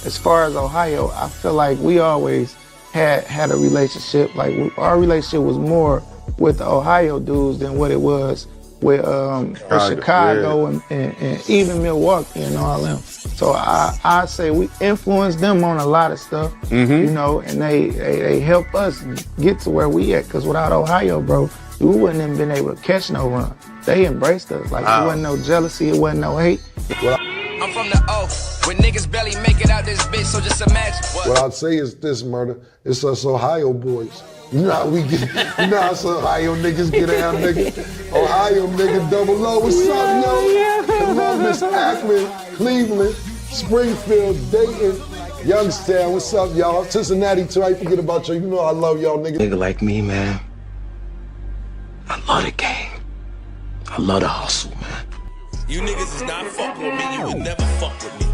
as far as Ohio, I feel like we always had a relationship. Like our relationship was more with the Ohio dudes than what it was with Chicago and even Milwaukee and all them. So I say we influenced them on a lot of stuff, you know, and they help us get to where we at. Cause without Ohio, bro, we wouldn't have been able to catch no run. They embraced us. Like it wasn't no jealousy, it wasn't no hate. I'm from the O, when niggas barely make it out this bitch, so just imagine. What I'd say is this, Murder. It's us Ohio boys. You know how we get, you know how us Ohio niggas get down, nigga. Ohio nigga, double O, what's up, yo? Columbus, Akron, Cleveland, Springfield, Dayton, Youngstown, what's up, y'all? Cincinnati, too, I forget about you. You know I love y'all, nigga. Nigga like me, man. I love the game. I love the hustle, man. You niggas is not fucking with me. You would never fuck with me.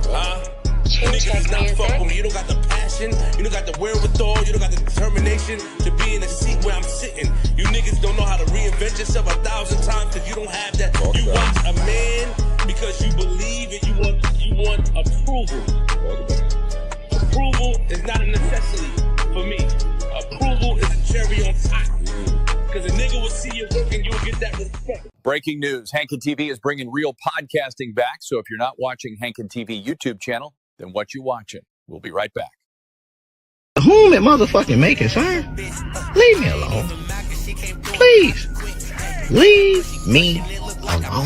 Huh? You niggas is not fucking with me. You don't got the passion. You don't got the wherewithal. You don't got the determination to be in the seat where I'm sitting. You niggas don't know how to reinvent yourself 1,000 times because you don't have that. You want a man because you believe it. You want approval. Approval is not a necessity for me. Approval is a cherry on top. Because a nigga will see your work and you'll get that respect. Breaking news. Hankin TV is bringing real podcasting back. So if you're not watching Hankin TV YouTube channel, then what you watching? We'll be right back. Whom it motherfucking make it, sir? Leave me alone. Please. Leave me alone.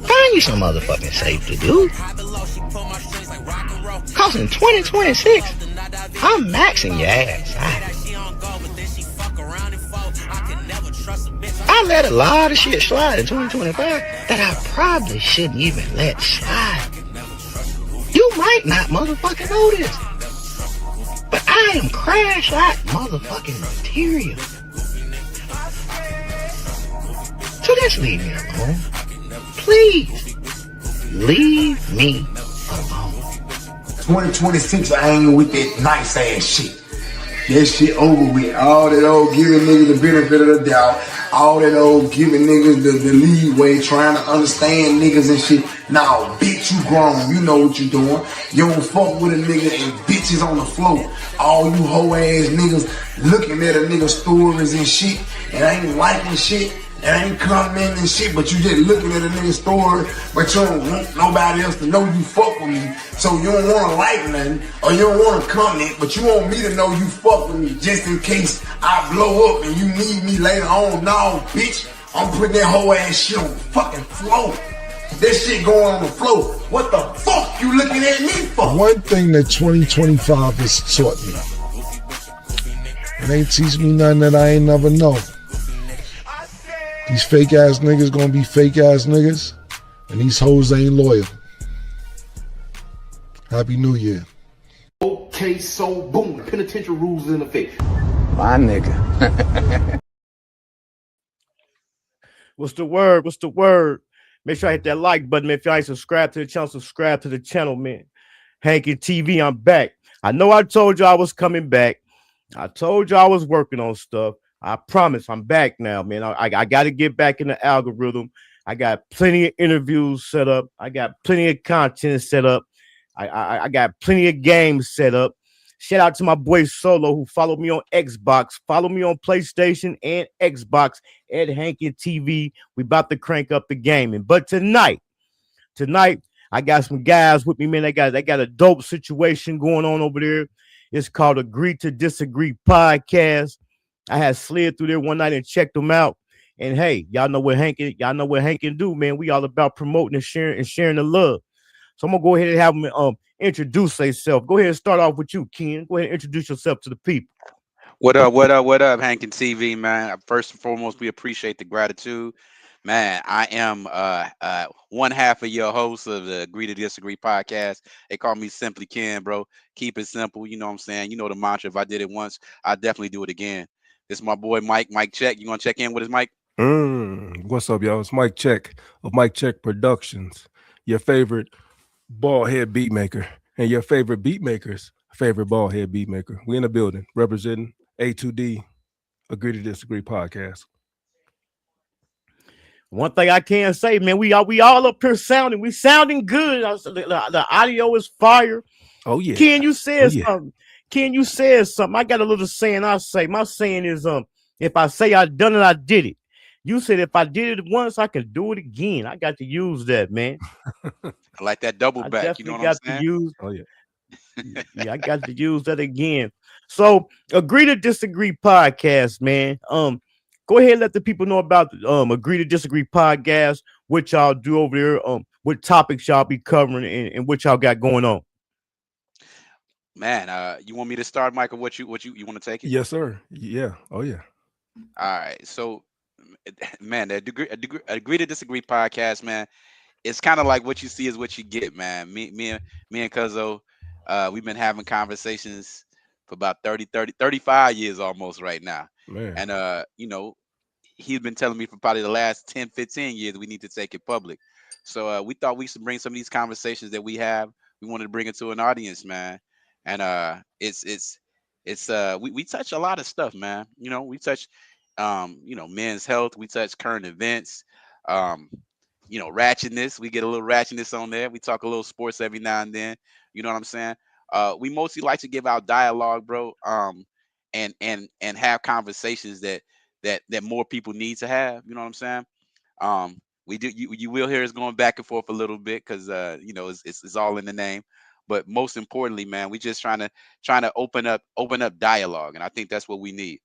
Find you some motherfucking safety, dude. Cause in 2026, I'm maxing your ass out. I let a lot of shit slide in 2025 that I probably shouldn't even let slide. You might not motherfucking know this, but I am crash like motherfucking material. So just leave me alone. Please, leave me alone. 2026, I ain't with that nice ass shit. That shit over with. All that old giving niggas the benefit of the doubt. All that old giving niggas the leeway, trying to understand niggas and shit. Nah, bitch, you grown. You know what you doing. You don't fuck with a nigga and bitches on the floor. All you hoe ass niggas looking at a nigga's stories and shit and ain't liking shit and ain't commenting and shit, but you just looking at a nigga's story, but you don't want nobody else to know you fuck with me. So you don't want to like nothing, or you don't want to comment, but you want me to know you fuck with me just in case I blow up and you need me later on. No, bitch, I'm putting that whole ass shit on the fucking floor. That shit going on the floor. What the fuck you looking at me for? One thing that 2025 has taught me, it ain't teach me nothing that I ain't never know. These fake ass niggas gonna be fake ass niggas, and these hoes ain't loyal. Happy New Year. Okay, so boom, penitentiary rules in effect. My nigga. What's the word? What's the word? Make sure I hit that like button, man. If y'all ain't subscribed to the channel, subscribe to the channel, man. Hankin TV, I'm back. I know I told you I was coming back. I told you I was working on stuff. I promise I'm back now, man. I got to get back in the algorithm. I got plenty of interviews set up. I got plenty of content set up. I got plenty of games set up. Shout out to my boy Solo, who followed me on Xbox. Follow me on PlayStation and Xbox at Hankin TV. We about to crank up the gaming. But tonight, I got some guys with me, man. They got a dope situation going on over there. It's called Agree to Disagree Podcast. I had slid through there one night and checked them out. And hey, y'all know what Hankin do, man. We all about promoting and sharing the love. So I'm gonna go ahead and have them introduce themselves. Go ahead and start off with you, Ken. Go ahead and introduce yourself to the people. What up, Hankin TV, man. First and foremost, we appreciate the gratitude. Man, I am one half of your host of the Agree to Disagree podcast. They call me Simply Ken, bro. Keep it simple. You know what I'm saying? You know the mantra. If I did it once, I definitely do it again. This is my boy Mike Check. You want to check in with us, Mike? What's up, y'all? It's Mike Check of Mike Check Productions, your favorite bald head beat maker and your favorite beat maker's favorite bald head beat maker. We in the building representing A2D Agree to Disagree podcast. One thing I can say, man, we all up here sounding. We sounding good. The audio is fire. Oh yeah. Ken, you said something. Ken, you said something. I got a little saying I say. My saying is, if I say I done it, I did it. You said if I did it once, I can do it again. I got to use that, man. I like that double back. You know what I'm saying? Oh yeah. Yeah, I got to use that again. So, Agree to Disagree podcast, man. Go ahead and let the people know about Agree to Disagree podcast, what y'all do over there, what topics y'all be covering, and what y'all got going on. Man, you want me to start, Michael? What you want to take it? Yes, sir. Yeah. Oh yeah. All right. So, man, the Agree to Disagree podcast, man. It's kind of like what you see is what you get, man. Me and Cuzzo, we've been having conversations for about 35 years almost right now. Man. And you know, he's been telling me for probably the last 10, 15 years we need to take it public. So we thought we should bring some of these conversations that we have. We wanted to bring it to an audience, man. And we touch a lot of stuff, man. You know, we touch men's health, we touch current events, ratchetness. We get a little ratchetness on there. We talk a little sports every now and then. You know what I'm saying? We mostly like to give out dialogue, bro. And have conversations that more people need to have. You know what I'm saying? We do. You will hear us going back and forth a little bit because it's all in the name. But most importantly, man, we just trying to open up dialogue, and I think that's what we need.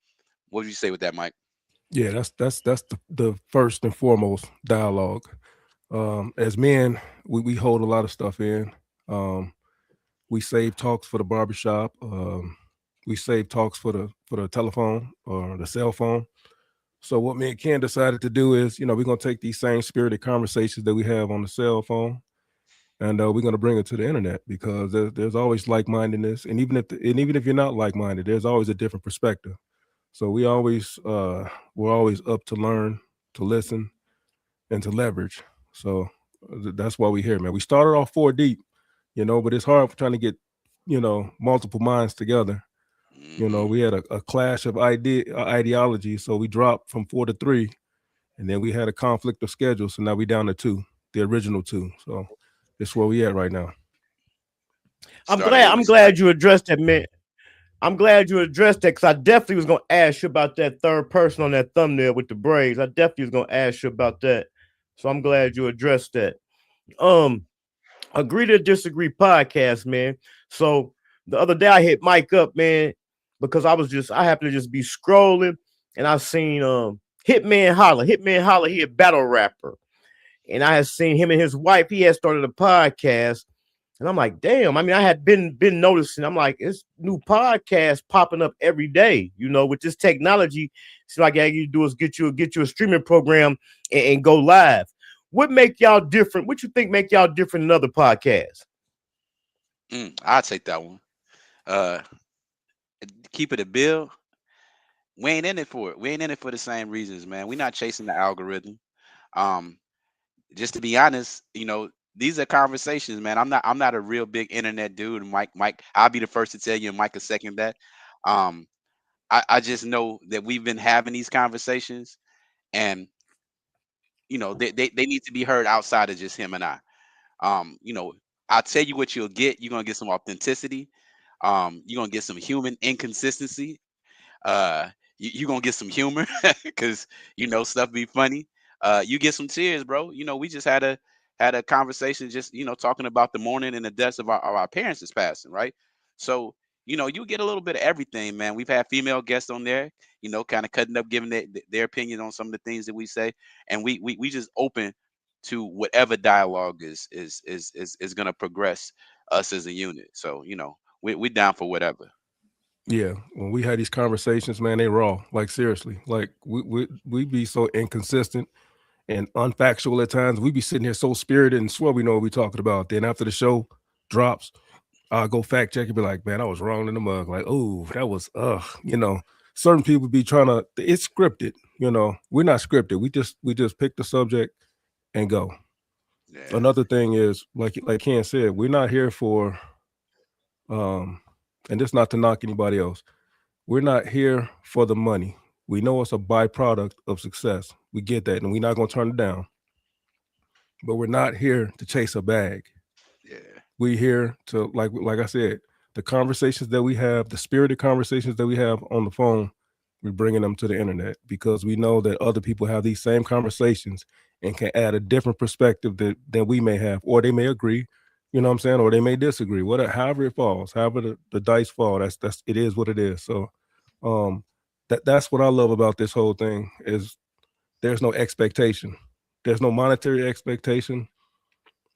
What would you say with that, Mike? Yeah, that's the first and foremost dialogue. As men, we hold a lot of stuff in. We save talks for the barbershop. We save talks for the telephone or the cell phone. So what me and Ken decided to do is, we're gonna take these same spirited conversations that we have on the cell phone, and we're gonna bring it to the internet because there's always like-mindedness, and even if you're not like-minded, there's always a different perspective. So we're always up to learn, to listen, and to leverage. So that's why we're here, man. We started off 4 deep, but it's hard for trying to get, multiple minds together. We had a clash of ideology, so we dropped from 4 to 3, and then we had a conflict of schedule, so now we down to 2, the original 2. So that's where we at right now. I'm glad you addressed that, man. I'm glad you addressed that because I definitely was going to ask you about that third person on that thumbnail with the braids. I definitely was going to ask you about that. So I'm glad you addressed that. Agree to Disagree podcast, man. So the other day I hit Mike up, man, because I happened to just be scrolling and I seen Hitman Holla. Hitman Holla, he a battle rapper. And I had seen him and his wife, he had started a podcast. And I'm like, damn. I mean, I had been noticing. I'm like, it's new podcasts popping up every day. With this technology, it's like all you do is get you a streaming program and go live. What make y'all different? What you think make y'all different than other podcasts? I'll take that one. Keep it a bill. We ain't in it for it. We ain't in it for the same reasons, man. We're not chasing the algorithm. Just to be honest, these are conversations, man. I'm not a real big internet dude. Mike, I'll be the first to tell you, and Mike will second that. I just know that we've been having these conversations, and they need to be heard outside of just him and I. I'll tell you what you'll get. You're gonna get some authenticity. You're gonna get some human inconsistency. You're gonna get some humor because stuff be funny. You get some tears, bro. We just had a conversation, just talking about the mourning and the deaths of our parents is passing, right? So you get a little bit of everything, man. We've had female guests on there, kind of cutting up, giving their opinion on some of the things that we say, and we just open to whatever dialogue is gonna progress us as a unit. So we down for whatever. Yeah, when we had these conversations, man, they raw. Like seriously, like we be so inconsistent and unfactual at times. We be sitting here so spirited and swear we know what we talking about. Then after the show drops, I'll go fact check and be like, man, I was wrong in the mug. Like, oh, that was certain people be trying to. It's scripted, We're not scripted. We just pick the subject and go. Yeah. Another thing is, like Ken said, we're not here for, and this not to knock anybody else. We're not here for the money. We know it's a byproduct of success, We get that, and we're not gonna turn it down. But we're not here to chase a bag. Yeah. We're here to, like I said, the conversations that we have, the spirited conversations that we have on the phone, we're bringing them to the internet because we know that other people have these same conversations and can add a different perspective than we may have, or they may agree, you know what I'm saying, or they may disagree. Whatever, however it falls, however the dice fall, that's it is what it is. So that's what I love about this whole thing is there's no expectation. There's no monetary expectation,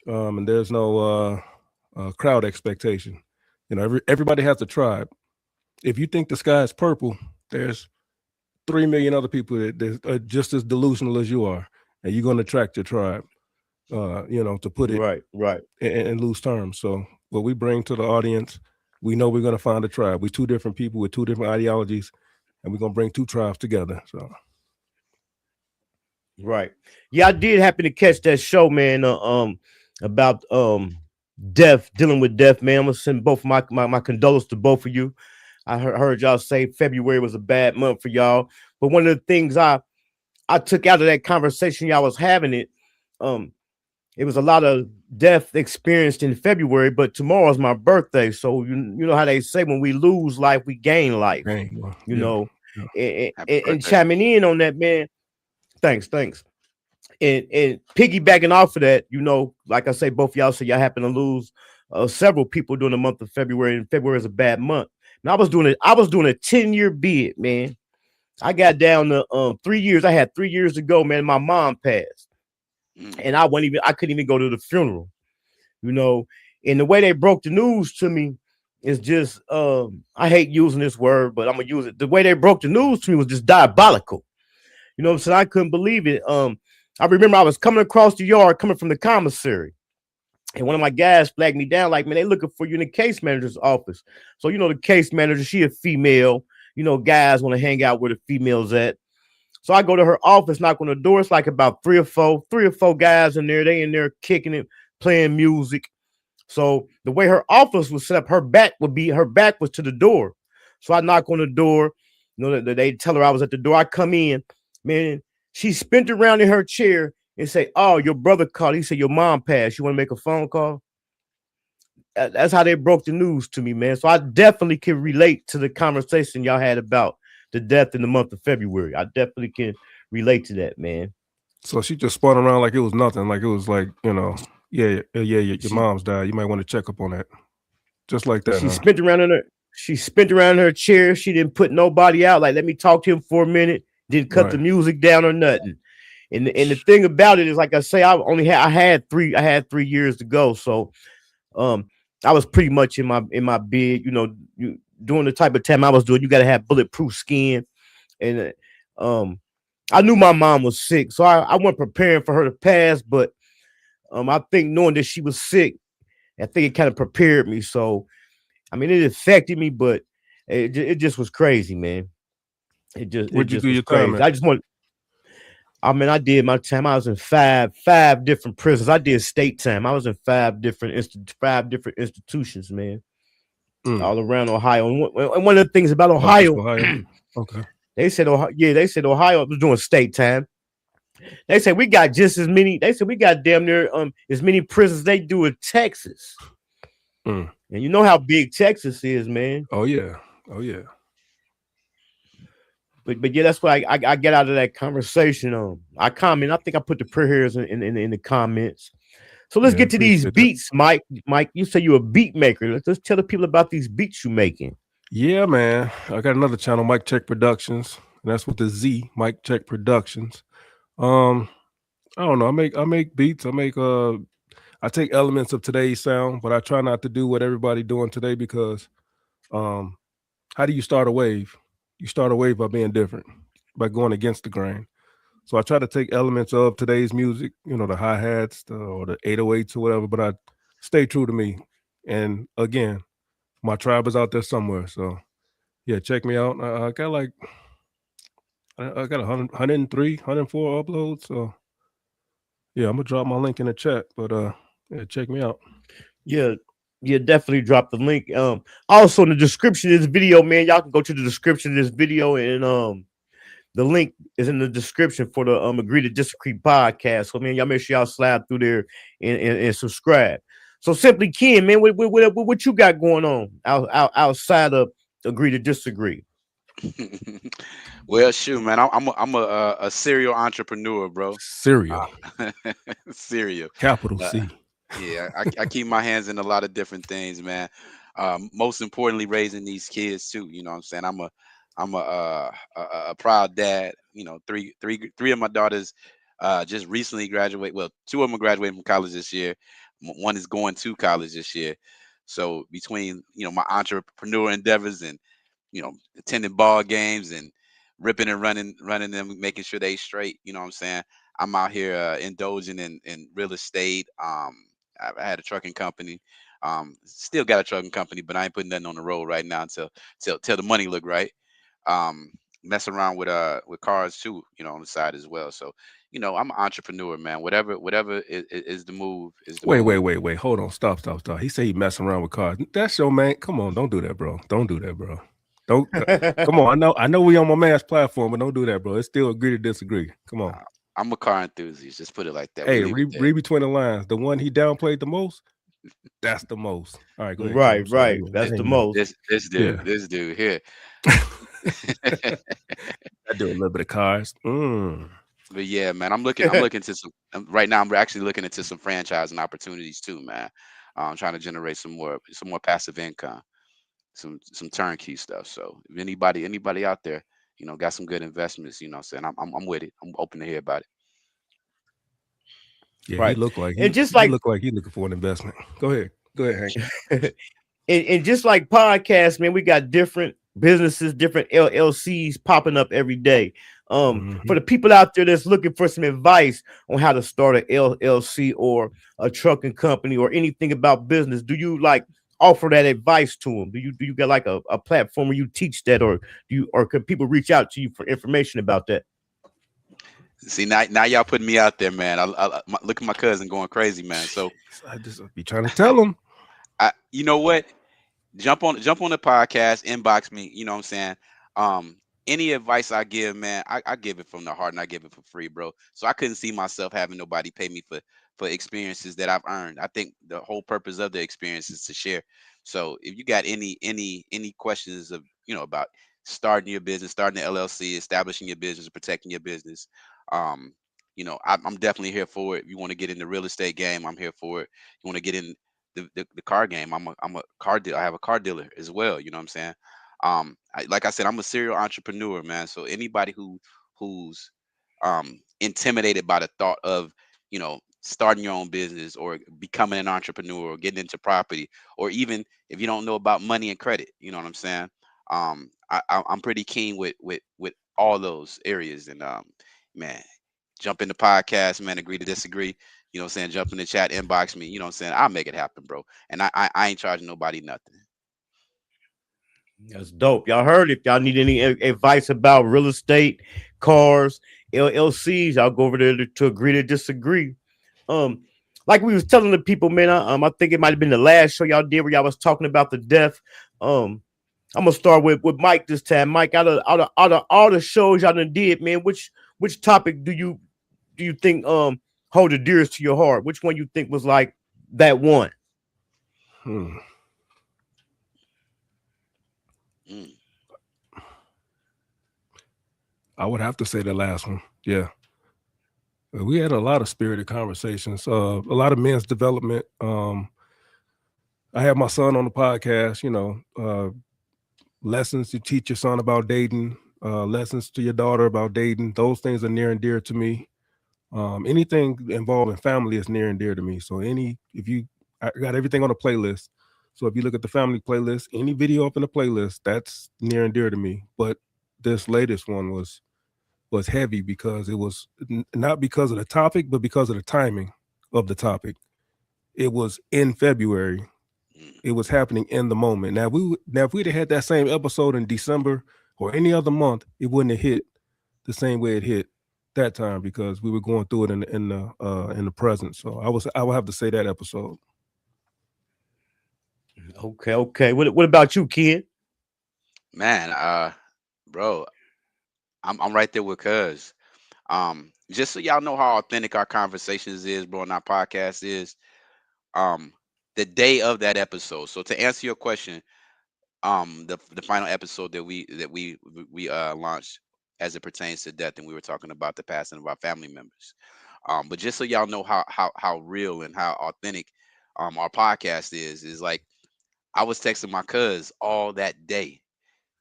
and there's no crowd expectation. You know, everybody has a tribe. If you think the sky is purple, there's 3 million other people that are just as delusional as you are, and you're going to attract your tribe. You know, to put it right in loose terms. So what we bring to the audience, we know we're going to find a tribe. We're two different people with two different ideologies, and we're going to bring two tribes together. So. Right. Yeah, I did happen to catch that show, man. About death, dealing with death, man. I'm gonna send both my condolences to both of you. I heard y'all say February was a bad month for y'all, but one of the things I took out of that conversation y'all was having it was a lot of death experienced in February, but tomorrow's my birthday, so you know how they say when we lose life, we gain life. You know, and chiming in on that, man. Thanks. And piggybacking off of that, you know, like I say, both of y'all say y'all happen to lose several people during the month of February, and February is a bad month. And I was doing a 10-year bid, man. I got down to 3 years. I had 3 years to go, man. My mom passed, and I couldn't even go to the funeral, you know. And the way they broke the news to me is just, I hate using this word, but I'm gonna use it. The way they broke the news to me was just diabolical. You know what I'm saying? I couldn't believe it. I remember I was coming across the yard, coming from the commissary, and one of my guys flagged me down, like, man, they looking for you in the case manager's office. So, you know, the case manager, she a female. You know, guys want to hang out where the females at. So I go to her office, knock on the door. It's like about three or four guys in there. They in there kicking it, playing music. So the way her office was set up, her back was to the door. So I knock on the door. You know, they tell her I was at the door. I come in. Man, she spent around in her chair and say, "Oh, your brother called. He said your mom passed. You want to make a phone call?" That's how they broke the news to me, man. So I definitely can relate to the conversation y'all had about the death in the month of February. I definitely can relate to that, man. So she just spun around like it was nothing. Like it was like, you know, your mom's died. You might want to check up on that. Just like that. She spent around in her chair. She didn't put nobody out. Like, let me talk to him for a minute. Didn't cut the music down or nothing. And the thing about it is, like I say, I had 3 years to go. So I was pretty much in my bid, you know, doing the type of time I was doing. You got to have bulletproof skin. And I knew my mom was sick, so I wasn't preparing for her to pass, but I think knowing that she was sick, I think it kind of prepared me. So I mean, it affected me, but it just was crazy, man. It just was crazy. I did my time. I was in five different prisons. I did state time. I was in five different institutions, man, all around Ohio. And one of the things about Ohio, okay, they said Ohio was doing state time. They said we got just as many. They said we got damn near as many prisons they do in Texas. And you know how big Texas is, man. Oh yeah. But yeah, that's what I get out of that conversation. I comment. I think I put the prayers in the comments. So let's get to these beats, Mike. Mike, you say you're a beat maker. Let's tell the people about these beats you're making. Yeah, man. I got another channel, Mike Check Productions, and that's with the Z, Mike Check Productions. I don't know. I make beats. I take elements of today's sound, but I try not to do what everybody doing today because how do you start a wave? You start a wave by being different, by going against the grain. So I try to take elements of today's music, you know, the hi-hats or the 808s or whatever, but I stay true to me. And again, my tribe is out there somewhere. So yeah, check me out. I got 103, 104 uploads. So yeah, I'm gonna drop my link in the chat, but yeah, check me out. Yeah, definitely drop the link. Also in the description of this video, man, y'all can go to the description of this video and The link is in the description for the Agree to Disagree podcast. So, man, y'all make sure y'all slide through there and subscribe. So, Simply Ken, man, what you got going on outside of Agree to Disagree? Well, shoot, man, I'm a serial entrepreneur, bro. Serial. Serial. Capital C. Yeah, I keep my hands in a lot of different things, man. Most importantly, raising these kids too. You know what I'm saying? I'm a proud dad. You know, three of my daughters just recently graduate. Well, two of them graduated from college this year. One is going to college this year. So between my entrepreneur endeavors and attending ball games and ripping and running them, making sure they straight. You know what I'm saying? I'm out here indulging in real estate. I had a trucking company. Still got a trucking company, but I ain't putting nothing on the road right now until the money look right. Mess around with cars too, on the side as well. So, I'm an entrepreneur, man. Whatever is the move is the move. Wait. Hold on. Stop. He said he messing around with cars. That's your man. Come on, don't do that, bro. Don't do that, bro. Don't come on. I know we on my man's platform, but don't do that, bro. It's still Agree to Disagree. Come on. I'm a car enthusiast. Just put it like that. Hey, read between the lines. The one he downplayed the most, that's the most. All right, go ahead. Right. That's the most. This dude here. I do a little bit of cars. But yeah, man, I'm looking to some right now. I'm actually looking into some franchising opportunities too, man. I'm trying to generate some more passive income, some turnkey stuff. So if anybody out there, got some good investments, what I'm saying, I'm with it. I'm open to hear about it. Yeah, right. He look like he's looking for an investment. Go ahead, Hank. and just like podcasts, man, we got different businesses, different LLCs popping up every day. For the people out there that's looking for some advice on how to start an LLC or a trucking company or anything about business, do you offer that advice to them? Do you get like a platform where you teach that, or can people reach out to you for information about that? See, now y'all putting me out there, man. Look at my cousin going crazy, man. So I just be trying to tell him. You know what? Jump on the podcast, inbox me. You know what I'm saying? Any advice I give, man, I give it from the heart and I give it for free, bro. So I couldn't see myself having nobody pay me for experiences that I've earned. I think the whole purpose of the experience is to share. So if you got any questions of about starting your business, starting the LLC, establishing your business, protecting your business, I'm definitely here for it. If you want to get in the real estate game, I'm here for it. You want to get in the car game, I'm a car dealer. I have a car dealer as well. You know what I'm saying? Like I said, I'm a serial entrepreneur, man. So anybody who's intimidated by the thought of starting your own business or becoming an entrepreneur or getting into property, or even if you don't know about money and credit, you know what I'm saying? I'm pretty keen with all those areas. And man, jump in the podcast, man. Agree to disagree. You know what I'm saying? Jump in the chat, inbox me. You know what I'm saying? I'll make it happen, bro. And I ain't charging nobody nothing. That's dope. Y'all heard it. If y'all need any advice about real estate, cars, LLCs, y'all go over there to Agree to Disagree. Like we was telling the people, man, I think it might have been the last show y'all did where y'all was talking about the death. I'm gonna start with Mike this time. Mike, out of all the shows y'all done did, man, which topic do you think hold the dearest to your heart? Which one you think was like that one? I would have to say the last one. Yeah. We had a lot of spirited conversations, a lot of men's development. I have my son on the podcast, lessons to teach your son about dating, lessons to your daughter about dating. Those things are near and dear to me. Anything involving family is near and dear to me. So I got everything on a playlist. So if you look at the family playlist, any video up in the playlist, that's near and dear to me. But this latest one was heavy because it was not because of the topic, but because of the timing of the topic. It was in February. It was happening in the moment. Now, if we'd have had that same episode in December or any other month, it wouldn't have hit the same way it hit that time because we were going through it in the present. So I would have to say that episode. Okay. What about you, kid? Man, bro, I'm right there with Cuz. Just so y'all know how authentic our conversations is, bro, and our podcast is. Um, the day of that episode. So to answer your question, the final episode that we launched as it pertains to death, and we were talking about the passing of our family members. But just so y'all know how real and how authentic our podcast is like I was texting my cuz all that day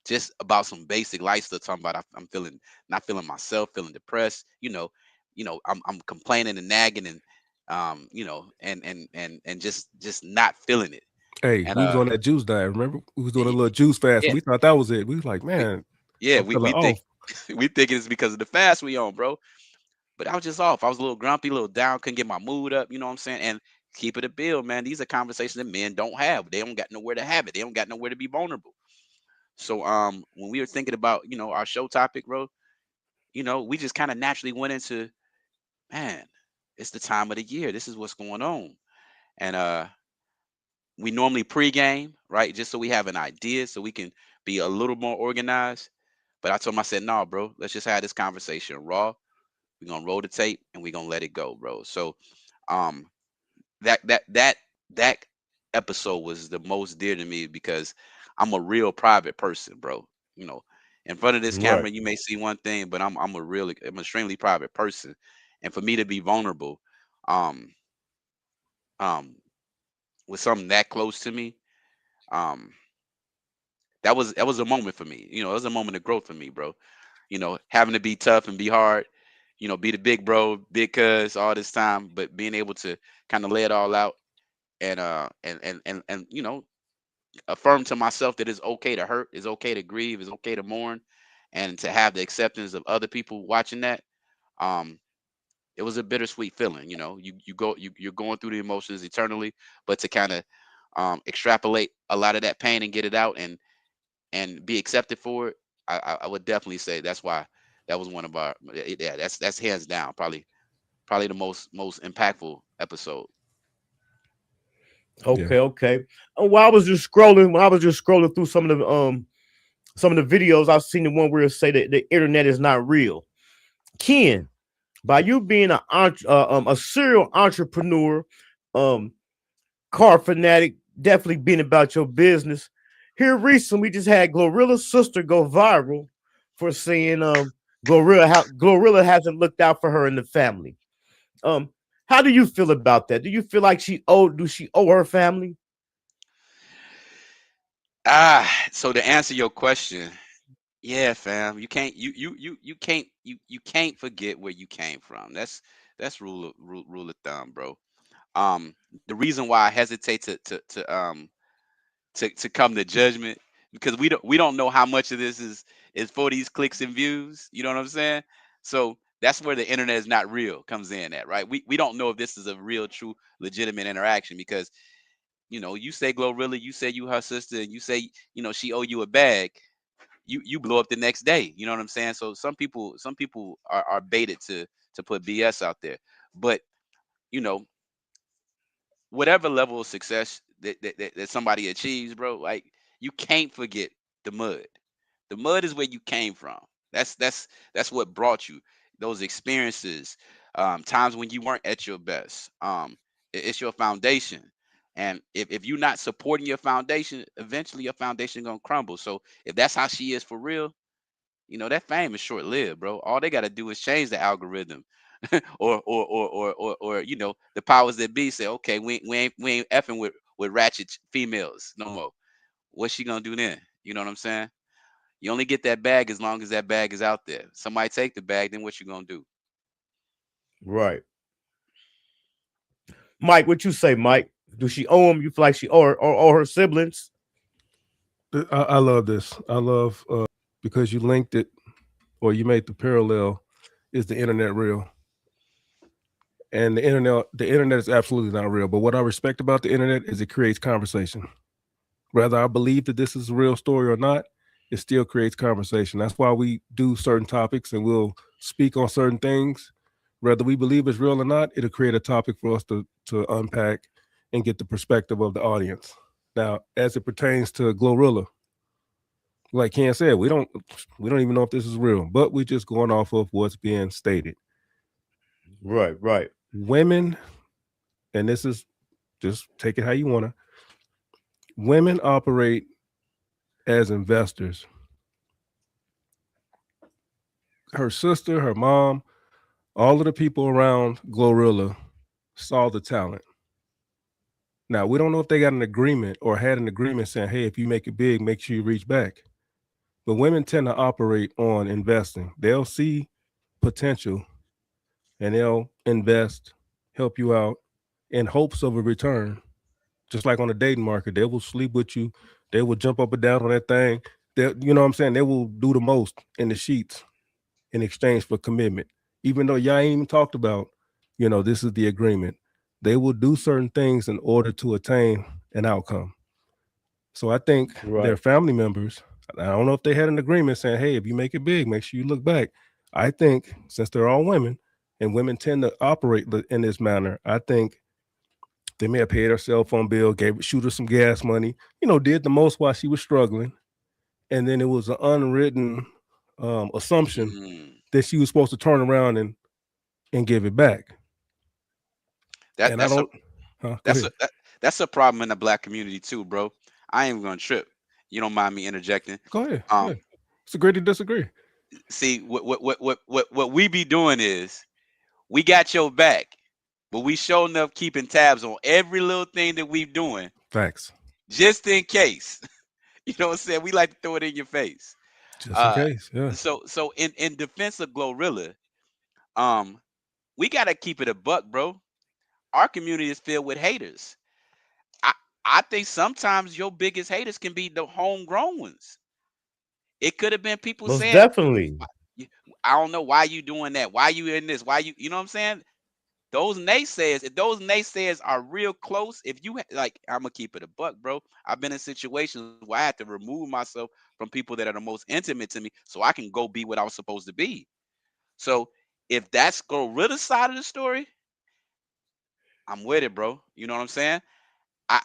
just about some basic life stuff, talking about I'm feeling not feeling myself, feeling depressed, I'm complaining and nagging and and just not feeling it. Hey, And we was on that juice diet. Remember, we was doing a little juice fast, and yeah, we thought that was it. We was like, we, man, yeah, I'm feeling we think off. we think it's because of the fast we on, bro. But I was just off. I was a little grumpy, a little down, couldn't get my mood up. You know what I'm saying? And keep it a bill, man. These are conversations that men don't have. They don't got nowhere to have it. They don't got nowhere to be vulnerable. So when we were thinking about our show topic, bro, we just kind of naturally went into, man, it's the time of the year. This is what's going on. And we normally pregame, right? Just so we have an idea, so we can be a little more organized. But I told him, I said, no, bro, let's just have this conversation raw. We're gonna roll the tape and we're gonna let it go, bro. So um that episode was the most dear to me because I'm a real private person, bro. You know, in front of this Right. camera, you may see one thing, but I'm extremely private person. And for me to be vulnerable, um, um, with something that close to me, um, that was a moment for me. It was a moment of growth for me, bro. Having to be tough and be hard, be the big bro, big cuz all this time, but being able to kind of lay it all out and affirm to myself that it's okay to hurt, it's okay to grieve, it's okay to mourn, and to have the acceptance of other people watching that. Um, it was a bittersweet feeling. You're going through the emotions eternally, but to kind of extrapolate a lot of that pain and get it out and be accepted for it, I would definitely say that's why that was one of our yeah, that's hands down probably the most impactful episode. Yeah. Okay, okay. And while I was just scrolling, when I was just scrolling through some of the videos, I've seen the one where it say that the internet is not real. Ken, by you being a serial entrepreneur, um, car fanatic, definitely being about your business. Here recently, we just had Glorilla's sister go viral for saying Glorilla hasn't looked out for her in the family. How do you feel about that? Do you feel like do she owe her family? So to answer your question, yeah, fam, you can't forget where you came from. That's rule of thumb, bro. The reason why I hesitate to come to judgment because we don't know how much of this is for these clicks and views. You know what I'm saying? So that's where the internet is not real comes in at, right? We don't know if this is a real, true, legitimate interaction because you say Glorilla, you say you her sister, and you say she owe you a bag. You blow up the next day. You know what I'm saying? So some people are baited to put BS out there, but you know whatever level of success that somebody achieves, bro, like you can't forget the mud. The mud is where you came from. That's what brought you those experiences, times when you weren't at your best. It's your foundation. And if you're not supporting your foundation, eventually your foundation gonna crumble. So if that's how she is for real, that fame is short lived, bro. All they gotta do is change the algorithm. or the powers that be say, okay, we ain't effing with ratchet females no more. What's she gonna do then? You know what I'm saying? You only get that bag as long as that bag is out there. Somebody take the bag, then what you gonna do? Right. Mike, what you say, Mike? Do she owe him? You feel like she or her siblings? I love this. I love because you linked it or you made the parallel. Is the internet real? And the internet is absolutely not real. But what I respect about the internet is it creates conversation. Whether I believe that this is a real story or not, it still creates conversation. That's why we do certain topics and we'll speak on certain things. Whether we believe it's real or not, it'll create a topic for us to unpack and get the perspective of the audience. Now, as it pertains to Glorilla, like Ken said, we don't even know if this is real, but we're just going off of what's being stated. Right. Women, and this is just take it how you want to. Women operate as investors. Her sister, her mom, all of the people around Glorilla saw the talent. Now, we don't know if they got an agreement or had an agreement saying, hey, if you make it big, make sure you reach back. But women tend to operate on investing. They'll see potential and they'll invest, help you out in hopes of a return. Just like on the dating market, they will sleep with you. They will jump up and down on that thing. You know what I'm saying? They will do the most in the sheets in exchange for commitment. Even though y'all ain't even talked about, this is the agreement. They will do certain things in order to attain an outcome. So I think their family members, I don't know if they had an agreement saying, hey, if you make it big, make sure you look back. I think since they're all women and women tend to operate in this manner, I think they may have paid her cell phone bill, shoot her some gas money, did the most while she was struggling. And then it was an unwritten assumption that she was supposed to turn around and give it back. That's a problem in the Black community too, bro. I ain't gonna trip. You don't mind me interjecting? Go ahead. It's agree to disagree. See, what we be doing is we got your back, but we sure enough keeping tabs on every little thing that we doing. Facts. Just in case. You know what I'm saying? We like to throw it in your face. Just in case, yeah. So in defense of Glorilla, we gotta keep it a buck, bro. Our community is filled with haters. I think sometimes your biggest haters can be the homegrown ones. It could have been people Most saying, definitely. I don't know why you doing that. Why you in this? Why you know what I'm saying? Those naysayers, if those naysayers are real close, if you like, I'm gonna keep it a buck, bro. I've been in situations where I had to remove myself from people that are the most intimate to me so I can go be what I was supposed to be. So if that's Glorilla's side of the story, I'm with it, bro. You know what I'm saying?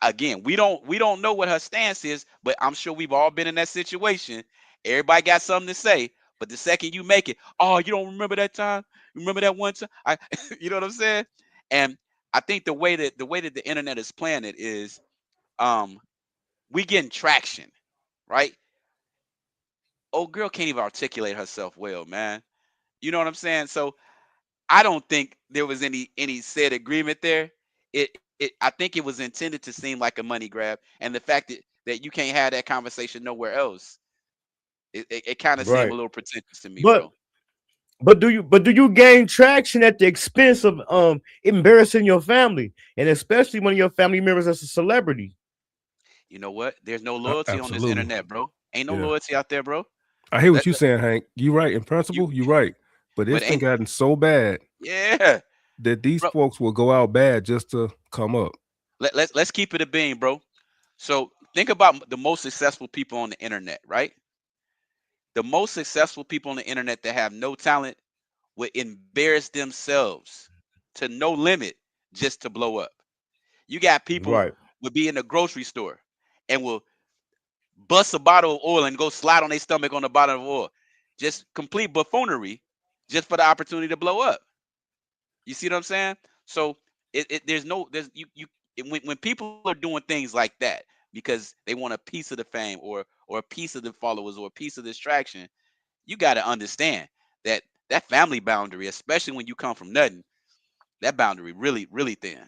Again, we don't know what her stance is, but I'm sure we've all been in that situation. Everybody got something to say, but the second you make it, oh, you don't remember that time? Remember that one time? You know what I'm saying? And I think the way that the internet is playing it is, we getting traction, right? Old girl can't even articulate herself well, man. You know what I'm saying? So I don't think there was any said agreement there. I think it was intended to seem like a money grab, and the fact that you can't have that conversation nowhere else, it kind of seemed a little pretentious to me, bro. But do you gain traction at the expense of embarrassing your family, and especially one of your family members as a celebrity? You know what? There's no loyalty on this internet, bro. Ain't no loyalty out there, bro. I hear what you're saying, Hank. You're right. In principle, you're right. But it's been gotten so bad. Yeah. That these folks will go out bad just to come up. Let's keep it a bean, bro. So think about the most successful people on the internet, right? The most successful people on the internet that have no talent would embarrass themselves to no limit just to blow up. You got people would be in the grocery store and will bust a bottle of oil and go slide on their stomach on the bottom of oil. Just complete buffoonery just for the opportunity to blow up. You see what I'm saying? So when people are doing things like that because they want a piece of the fame or a piece of the followers or a piece of the distraction, you got to understand that family boundary, especially when you come from nothing, that boundary really, really thin.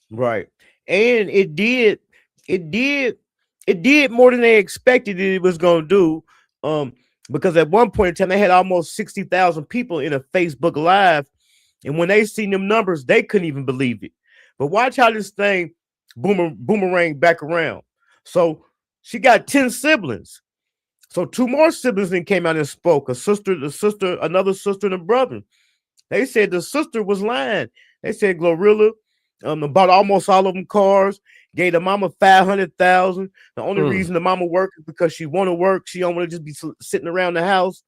Right. And it did more than they expected it was gonna do. Because at one point in time they had almost 60,000 people in a Facebook Live. And when they seen them numbers, they couldn't even believe it. But watch how this thing boomerang back around. So she got 10 siblings. So 2 more siblings then came out and spoke. Another sister and a brother. They said the sister was lying. They said Glorilla bought almost all of them cars, gave the mama $500,000. The only reason the mama worked is because she want to work. She don't want to just be sitting around the house.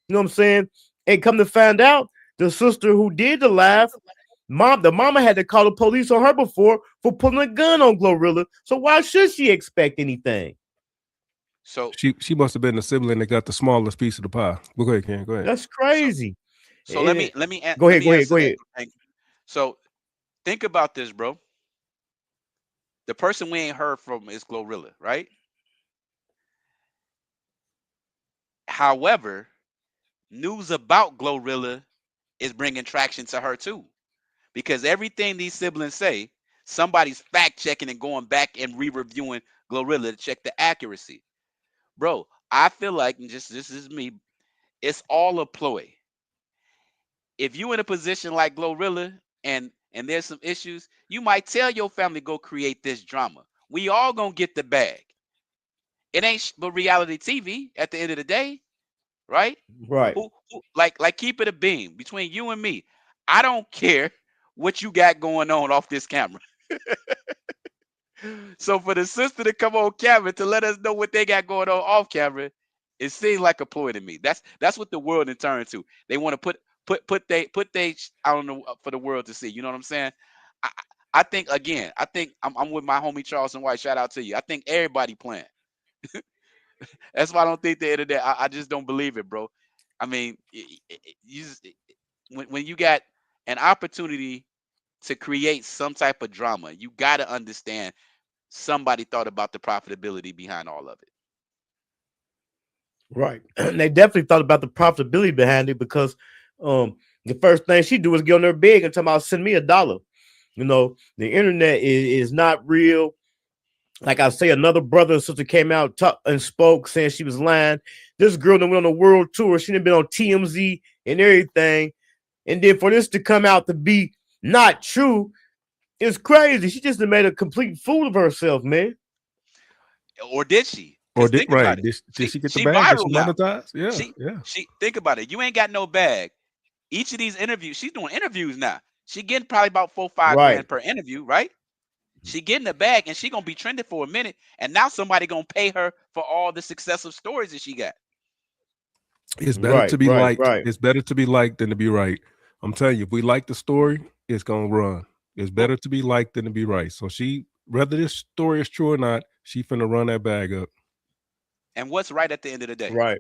You know what I'm saying? And come to find out, the sister who did the live, the mama had to call the police on her before for pulling a gun on Glorilla. So why should she expect anything? So she must have been the sibling that got the smallest piece of the pie. Go ahead, Ken. Go ahead. That's crazy. So let me go ahead. answer Go that. ahead. So think about this, bro. The person we ain't heard from is Glorilla, right? However, news about Glorilla is bringing traction to her too, because everything these siblings say, somebody's fact checking and going back and re-reviewing Glorilla to check the accuracy. Bro, I feel like, and just this is me, it's all a ploy. If you in a position like Glorilla and there's some issues, you might tell your family go create this drama. We all gonna get the bag. It ain't but reality TV at the end of the day, right? Right. Who like keep it a beam between you and me. I don't care what you got going on off this camera. So for the sister to come on camera to let us know what they got going on off camera, it seems like a ploy to me. That's what the world in turn to. They want to put they I don't know, for the world to see. You know what I'm saying? I think again, I'm with my homie Charleston White. Shout out to you. I think everybody playing. That's why I don't think the internet. I just don't believe it, bro. I mean, when you got an opportunity to create some type of drama, you got to understand somebody thought about the profitability behind all of it. Right. And they definitely thought about the profitability behind it, because the first thing she do is get on her bed and talk about send me $1. You know, the internet is not real. Like I say, another brother and sister came out and spoke saying she was lying. This girl that went on a world tour, she done been on TMZ and everything. And then for this to come out to be not true, it's crazy. She just made a complete fool of herself, man. Or did she? Or did right? Did she get the she bag? Did viral she now? monetize? Yeah. She think about it. You ain't got no bag. Each of these interviews, she's doing interviews now. She getting probably about 4-5 grand per interview, right? She getting the bag, and she gonna be trending for a minute. And now somebody gonna pay her for all the successive stories that she got. It's better to be liked. It's better to be liked than to be right. I'm telling you, if we like the story, it's gonna run. It's better to be liked than to be right. So she, whether this story is true or not, she finna run that bag up. And what's right at the end of the day? Right.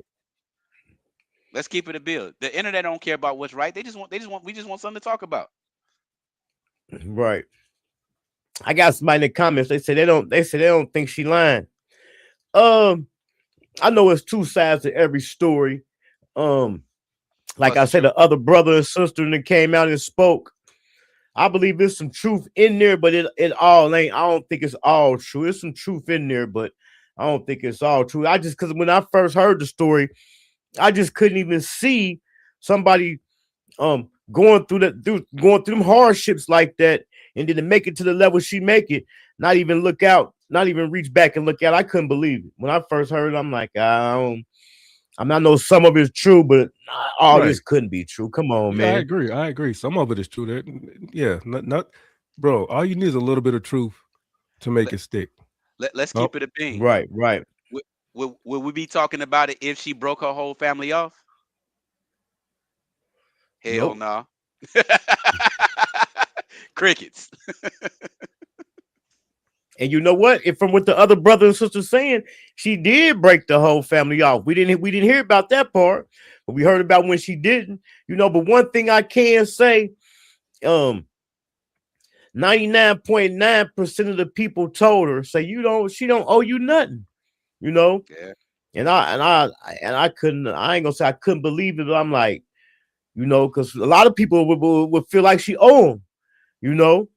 Let's keep it a bill. The internet don't care about what's right. We just want something to talk about. Right. I got somebody in the comments. They say they don't think she lying. I know it's two sides to every story. Like I said, the other brother and sister that came out and spoke. I believe there's some truth in there, but it all ain't. I don't think it's all true. There's some truth in there, but I don't think it's all true. Because when I first heard the story, I just couldn't even see somebody going through them hardships like that, and then to make it to the level she make it, not even look out, not even reach back and look out. I couldn't believe it. When I first heard it, I'm like, I know some of it's true, but all this couldn't be true. Come on, man. I agree. Some of it is true. Not bro. All you need is a little bit of truth to make it stick. Let's keep it a beam. Right. Will we be talking about it if she broke her whole family off? Hell no. Crickets. And you know what? If from what the other brother and sister saying, she did break the whole family off. We didn't hear about that part, but we heard about when she didn't. You know, but one thing I can say, 99.9% of the people told her, say she don't owe you nothing. You know? Yeah. And I couldn't, I ain't gonna say I couldn't believe it, but I'm like, you know, because a lot of people would feel like she owe them, you know.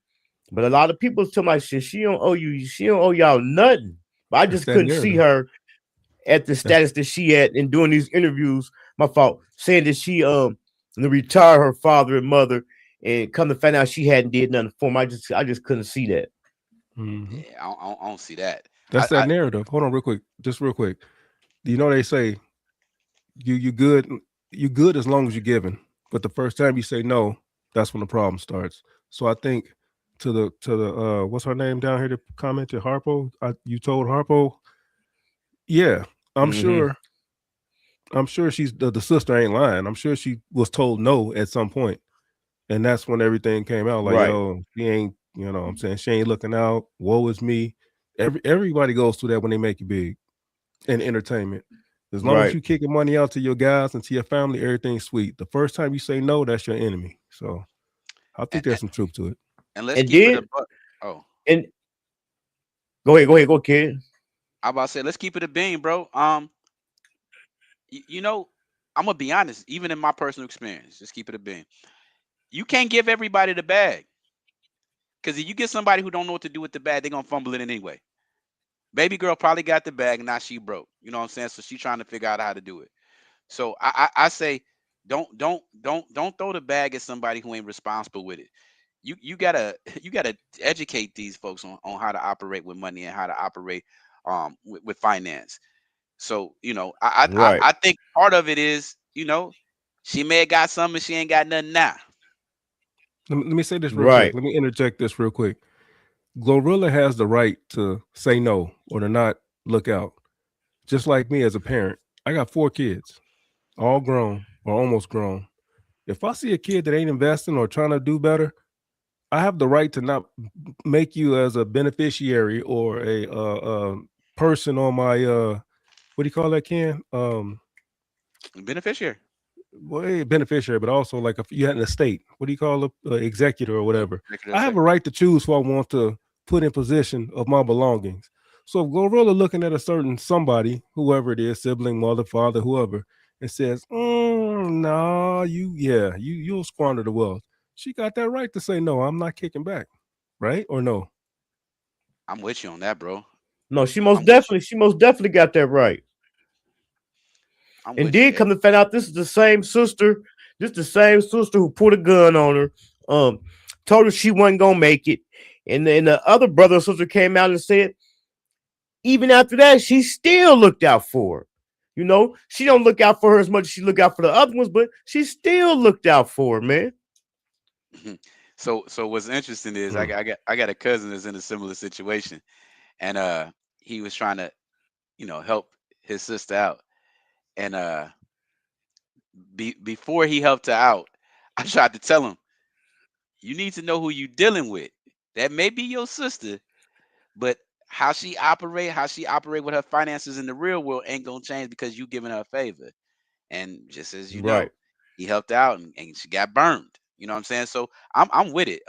But a lot of people tell my shit, she don't owe y'all nothing. But I just couldn't see her at the status that she at in doing these interviews. My fault, saying that she retire her father and mother, and come to find out she hadn't did nothing for him. I just couldn't see that. Mm-hmm. Yeah, I don't see that. That's that narrative. Hold on, real quick. You know they say you good as long as you're giving, but the first time you say no, that's when the problem starts. So I think to the what's her name down here that commented, Harpo? You told Harpo, yeah, I'm sure she's the sister ain't lying. I'm sure she was told no at some point, and that's when everything came out. Like, yo, she ain't, you know what I'm saying, she ain't looking out. Woe is me. Everybody goes through that when they make you big. and entertainment. As long as Right. you kicking money out to your guys and to your family, everything's sweet. The first time you say no, that's your enemy. So I think there's some truth to it. And let's And keep it a then buck. Oh, and go kid. I about to say, let's keep it a bean, bro. You know, I'm gonna be honest. Even in my personal experience, just keep it a bean. You can't give everybody the bag, because if you get somebody who don't know what to do with the bag, they're gonna fumble it anyway. Baby girl probably got the bag, and now she broke. You know what I'm saying? So she trying to figure out how to do it. So I say, don't throw the bag at somebody who ain't responsible with it. You gotta you gotta educate these folks on how to operate with money and how to operate with finance. So Right. I think part of it is, she may have got something, she ain't got nothing now. Let me say this real quick. Right. Let me interject this real quick. Glorilla has the right to say no or to not look out. Just like me as a parent, I got 4 kids, all grown or almost grown. If I see a kid that ain't investing or trying to do better, I have the right to not make you as a beneficiary or a person on my what do you call that, Ken? Beneficiary. Well, beneficiary, but also like if you had an estate, what do you call it? Executor or whatever. Executive I have a right to choose who I want to put in position of my belongings. So if Glorilla looking at a certain somebody, whoever it is, sibling, mother, father, whoever, and says, "No, you'll squander the wealth." She got that right to say no. I'm not kicking back, right or no? I'm with you on that, bro. No, she I'm most with you. definitely got that right. I'm And with you. then come to find out this is the same sister, who put a gun on her, told her she wasn't gonna make it. And then the other brother and sister came out and said, even after that, she still looked out for her. She don't look out for her as much as she look out for the other ones, but she still looked out for her, man. So what's interesting is I got a cousin that's in a similar situation, and he was trying to help his sister out, and before he helped her out, I tried to tell him, you need to know who you dealing with. That may be your sister, but how she operate with her finances in the real world ain't gonna change because you giving her a favor. And just as you know, Right. he helped out and she got burned. You know what I'm saying? So I'm with it.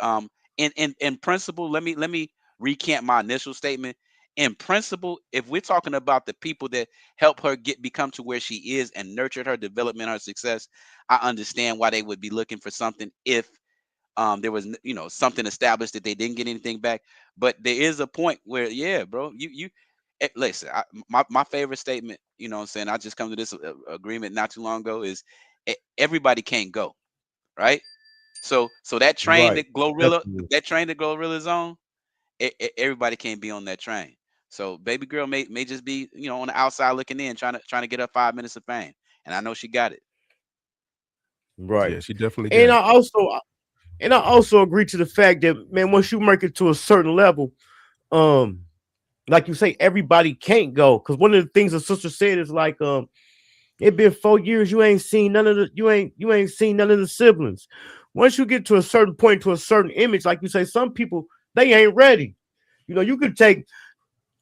In principle, let me recant my initial statement. In principle, if we're talking about the people that help her become to where she is and nurtured her development, her success, I understand why they would be looking for something if there was something established that they didn't get anything back. But there is a point where, yeah, bro, listen, my favorite statement, you know what I'm saying, I just come to this agreement not too long ago, is everybody can't go, right? So that train Right. that Glorilla Definitely. is on, everybody can't be on that train. So baby girl may just be on the outside looking in, trying to get her 5 minutes of fame, and I know she got it. Right. Yeah, she definitely And got I it. also agree to the fact that, man, once you make it to a certain level, like you say, everybody can't go. Because one of the things the sister said is like, it been 4 years, you ain't seen none of the siblings. Once you get to a certain point, to a certain image, like you say, some people, they ain't ready. You could take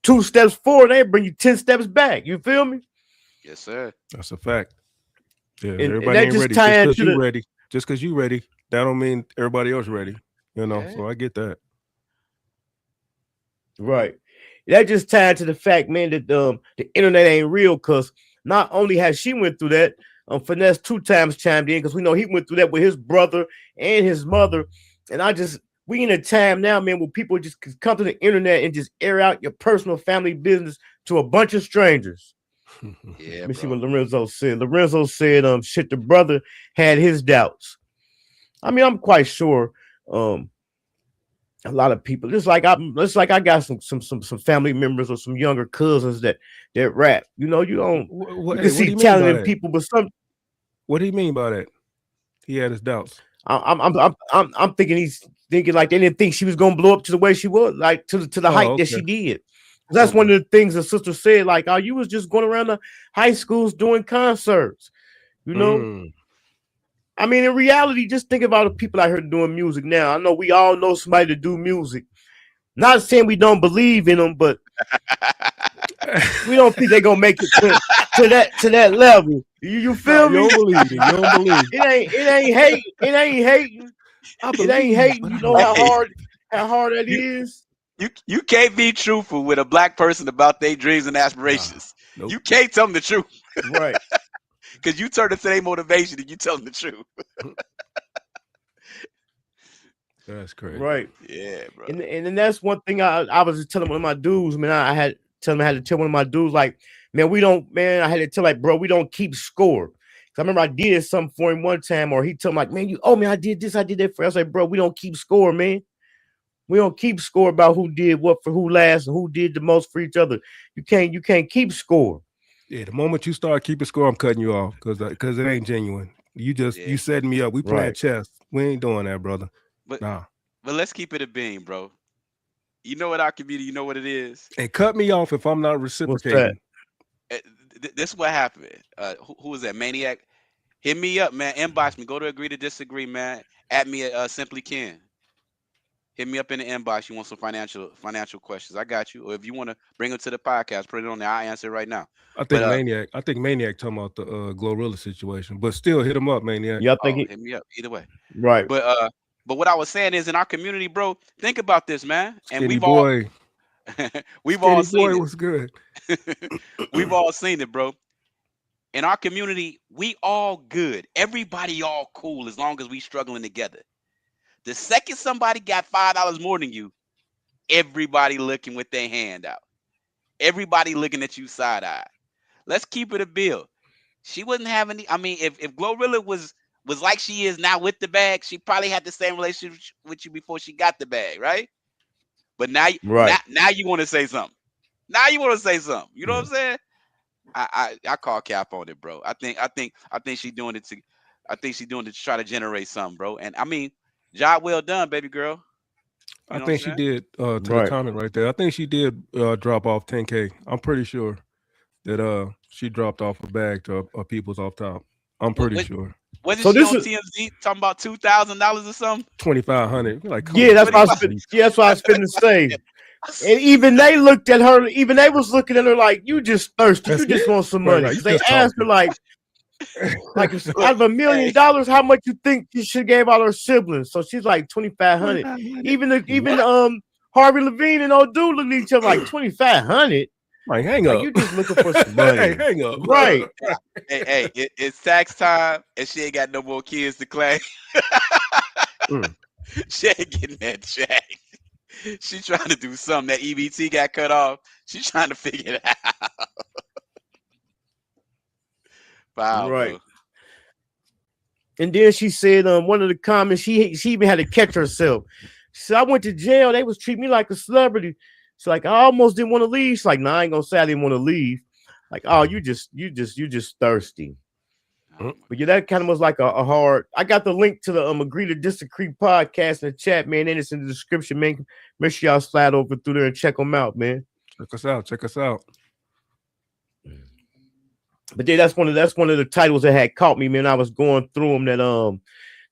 2 steps forward, they bring you 10 steps back. You feel me? Yes, sir. That's a fact. Yeah, And everybody that ain't just ready. Just tie because into you the ready, that don't mean everybody else ready. Yeah. So I get that. right. That just tied to the fact, man, that the internet ain't real. Because not only has she went through that, Finesse 2 times chimed in because we know he went through that with his brother and his mother. And we in a time now, man, where people just come to the internet and just air out your personal family business to a bunch of strangers. Yeah, Let me see bro. what Lorenzo said. Lorenzo said, shit, the brother had his doubts. I mean, I'm quite sure a lot of people, just like I got some family members or some younger cousins that rap. You can What do see you mean talent by in that? people, but some What do you mean by that? He had his doubts. I'm thinking he's thinking like they didn't think she was gonna blow up to the way she was, like to the Oh, height that she okay. did. That's one Okay. of the things the sister said, like, oh, you was just going around the high schools doing concerts. I mean, in reality, just think about the people out here doing music now. I know we all know somebody to do music. Not saying we don't believe in them, but We don't think they're gonna make it to that level. You feel me? You don't believe it. You don't believe It ain't hating. It ain't hating. It ain't hating. You know how hard that is. You can't be truthful with a black person about their dreams and aspirations. Nope. You can't tell them the truth. Right. Because you turn to their motivation and you tell them the truth. That's crazy. Right. Yeah, bro. And then that's one thing I was just telling one of my dudes, man. I had to tell one of my dudes, like, man, I had to tell, like, bro, we don't keep score. I remember I did something for him one time, or he told me, like, man, I did this, I did that for you. I was like, bro, we don't keep score, man. We don't keep score about who did what for who last and who did the most for each other. You can't keep score. Yeah, the moment you start keeping score, I'm cutting you off because it ain't genuine. You setting me up. We playing chess. We ain't doing that, brother. But nah. But let's keep it a beam, bro. You know what our community, you know what it is. And cut me off if I'm not reciprocating. This is what happened. Who was that? Maniac? Hit me up, man. Inbox me. Go to Agree to Disagree, man. At me at Simply Ken. Hit me up in the inbox. You want some financial questions? I got you. Or if you want to bring them to the podcast, put it on there. I answer it right now. I think Maniac talking about the Glorilla situation, but still hit him up, Maniac. Yeah, I think hit me up either way. Right. But what I was saying is, in our community, bro, think about this, man. And Skinny we've boy. all seen it. Was good. We've all seen it, bro. In our community, we all good. Everybody all cool as long as we struggling together. The second somebody got $5 more than you, everybody looking with their hand out. Everybody looking at you side eye. Let's keep it a bill. She wouldn't have any. I mean, if Glorilla was like she is now with the bag, she probably had the same relationship with you before she got the bag, right? But now you want to say something. Now you want to say something. You know what I'm saying? I call cap on it, bro. I think she's doing it to try to generate something, bro. And I mean, job well done, baby girl. I think she did to the comment right there. I think she did drop off 10K. I'm pretty sure that she dropped off a bag to people's off top. I'm pretty sure. Wasn't she on TMZ talking about $2,000 or something? 2,500. Like, that's what I was finna say. And even they looked at her. Even they was looking at her like, "You just thirsty. You just want some money." Right. They asked her like out of $1 million, how much you think she should gave out her siblings? So she's like 2,500. Even Harvey Levine and old dude looked at each other like 2,500. Like, hang up. You just looking for some money. Hang up. Right. Hey, it's tax time, and she ain't got no more kids to claim. She ain't getting that check. She trying to do something. That EBT got cut off. She's trying to figure it out. Wow, right. Bro. And then she said, one of the comments, she even had to catch herself. She said, I went to jail. They was treating me like a celebrity. She's like, I almost didn't want to leave. She's like, no, I ain't gonna say I didn't want to leave. Like, oh, you just thirsty. But yeah, that kind of was like a hard. I got the link to the Agree to Disagree podcast in the chat, man. And it's in the description, man. Make sure y'all slide over through there and check them out, man. Check us out. But yeah, that's one of the titles that had caught me, man. I was going through them that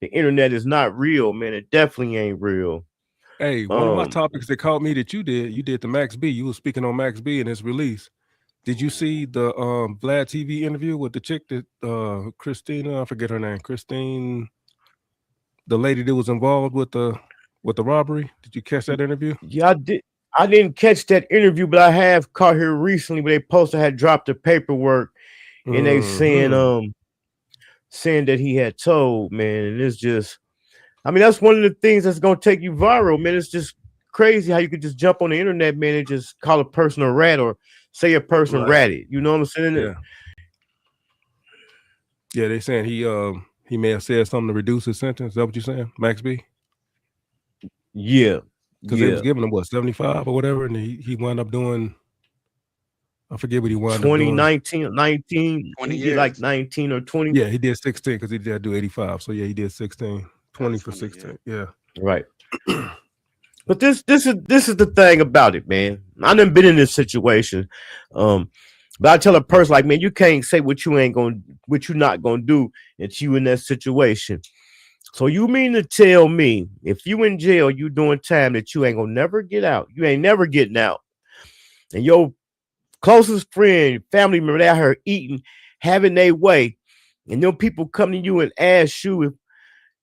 the internet is not real, man. It definitely ain't real. Hey, one of my topics that caught me that you did the Max B. You were speaking on Max B and his release. Did you see the Vlad TV interview with the chick that Christina, I forget her name, Christine, the lady that was involved with the robbery? Did you catch that interview? Yeah, I did. I didn't catch that interview, but I have caught here recently where they posted had dropped the paperwork and they saying that he had told, man. And it's just, I mean, that's one of the things that's gonna take you viral, man. It's just crazy how you could just jump on the internet, man, and just call a person a rat or say a person ratted. You know what I'm saying? Yeah. Yeah, they saying he may have said something to reduce his sentence. Is that what you're saying, Max B? Yeah. Because they was giving him what, 75 or whatever, and he wound up doing, I forget what he wound up doing. 19, he did like 19 or 20. Yeah, he did 16 because he did do 85. So yeah, he did 16, 20 for 16. Yeah. Right. But this is the thing about it, man. I done been in this situation. But I tell a person like, man, you can't say what you're not gonna do until you in that situation. So you mean to tell me if you in jail, you doing time that you ain't gonna never get out. You ain't never getting out. And your closest friend, family member, they out here eating, having their way, and them people come to you and ask you if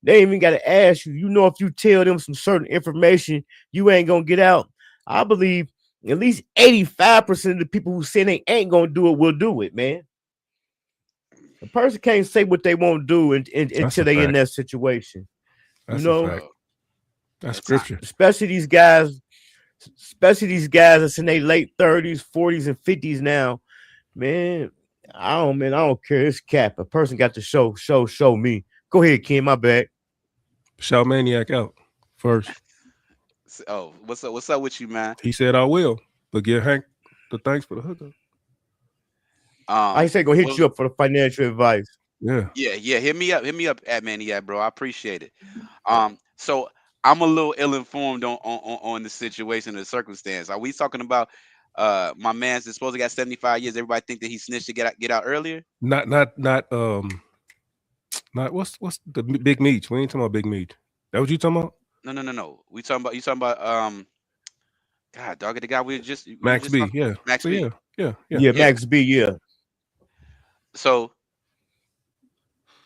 they ain't even got to ask you. You know, if you tell them some certain information, you ain't gonna get out. I believe at least 85% of the people who say they ain't gonna do it will do it, man. A person can't say what they won't do until they in that situation. That's you know, a fact. That's scripture. Especially these guys that's in their late 30s, 40s, and 50s now. Man, I don't care. It's cap. A person got to show me. Go ahead, Ken. My bad. Shout Maniac out first. Oh, what's up with you, man? He said I will, but give Hank the thanks for the hookup. I said go hit you up for the financial advice. Yeah. Hit me up at Maniac, bro. I appreciate it. So I'm a little ill-informed on the situation and the circumstance. Are we talking about my man's supposed to got 75 years? Everybody think that he snitched to get out earlier? Not what's the Big Meech? We ain't talking about Big Meech. That what you talking about? No. You talking about God, dog, the guy we just Max B, yeah. Max B. Yeah, Max B, yeah. So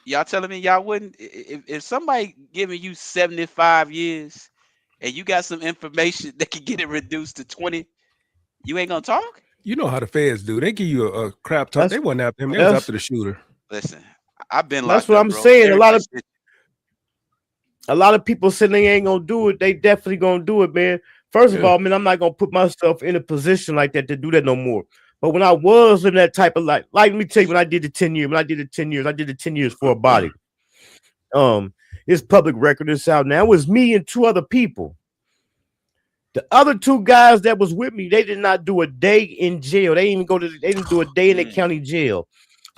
y'all telling me y'all wouldn't, if somebody giving you 75 years and you got some information that can get it reduced to 20, you ain't gonna talk? You know how the feds do. They give you a crap talk. They wasn't after him. They was after the shooter. Listen, I've been That's locked what up, I'm bro. saying. A lot of people saying they ain't gonna do it. They definitely gonna do it, man. First of all, man, I'm not gonna put myself in a position like that to do that no more. But when I was in that type of life, like let me tell you, when I did the 10 years, I did the 10 years for a body. It's public record. It's out now. It was me and two other people. The other two guys that was with me, they did not do a day in jail. They didn't do a day in the county jail.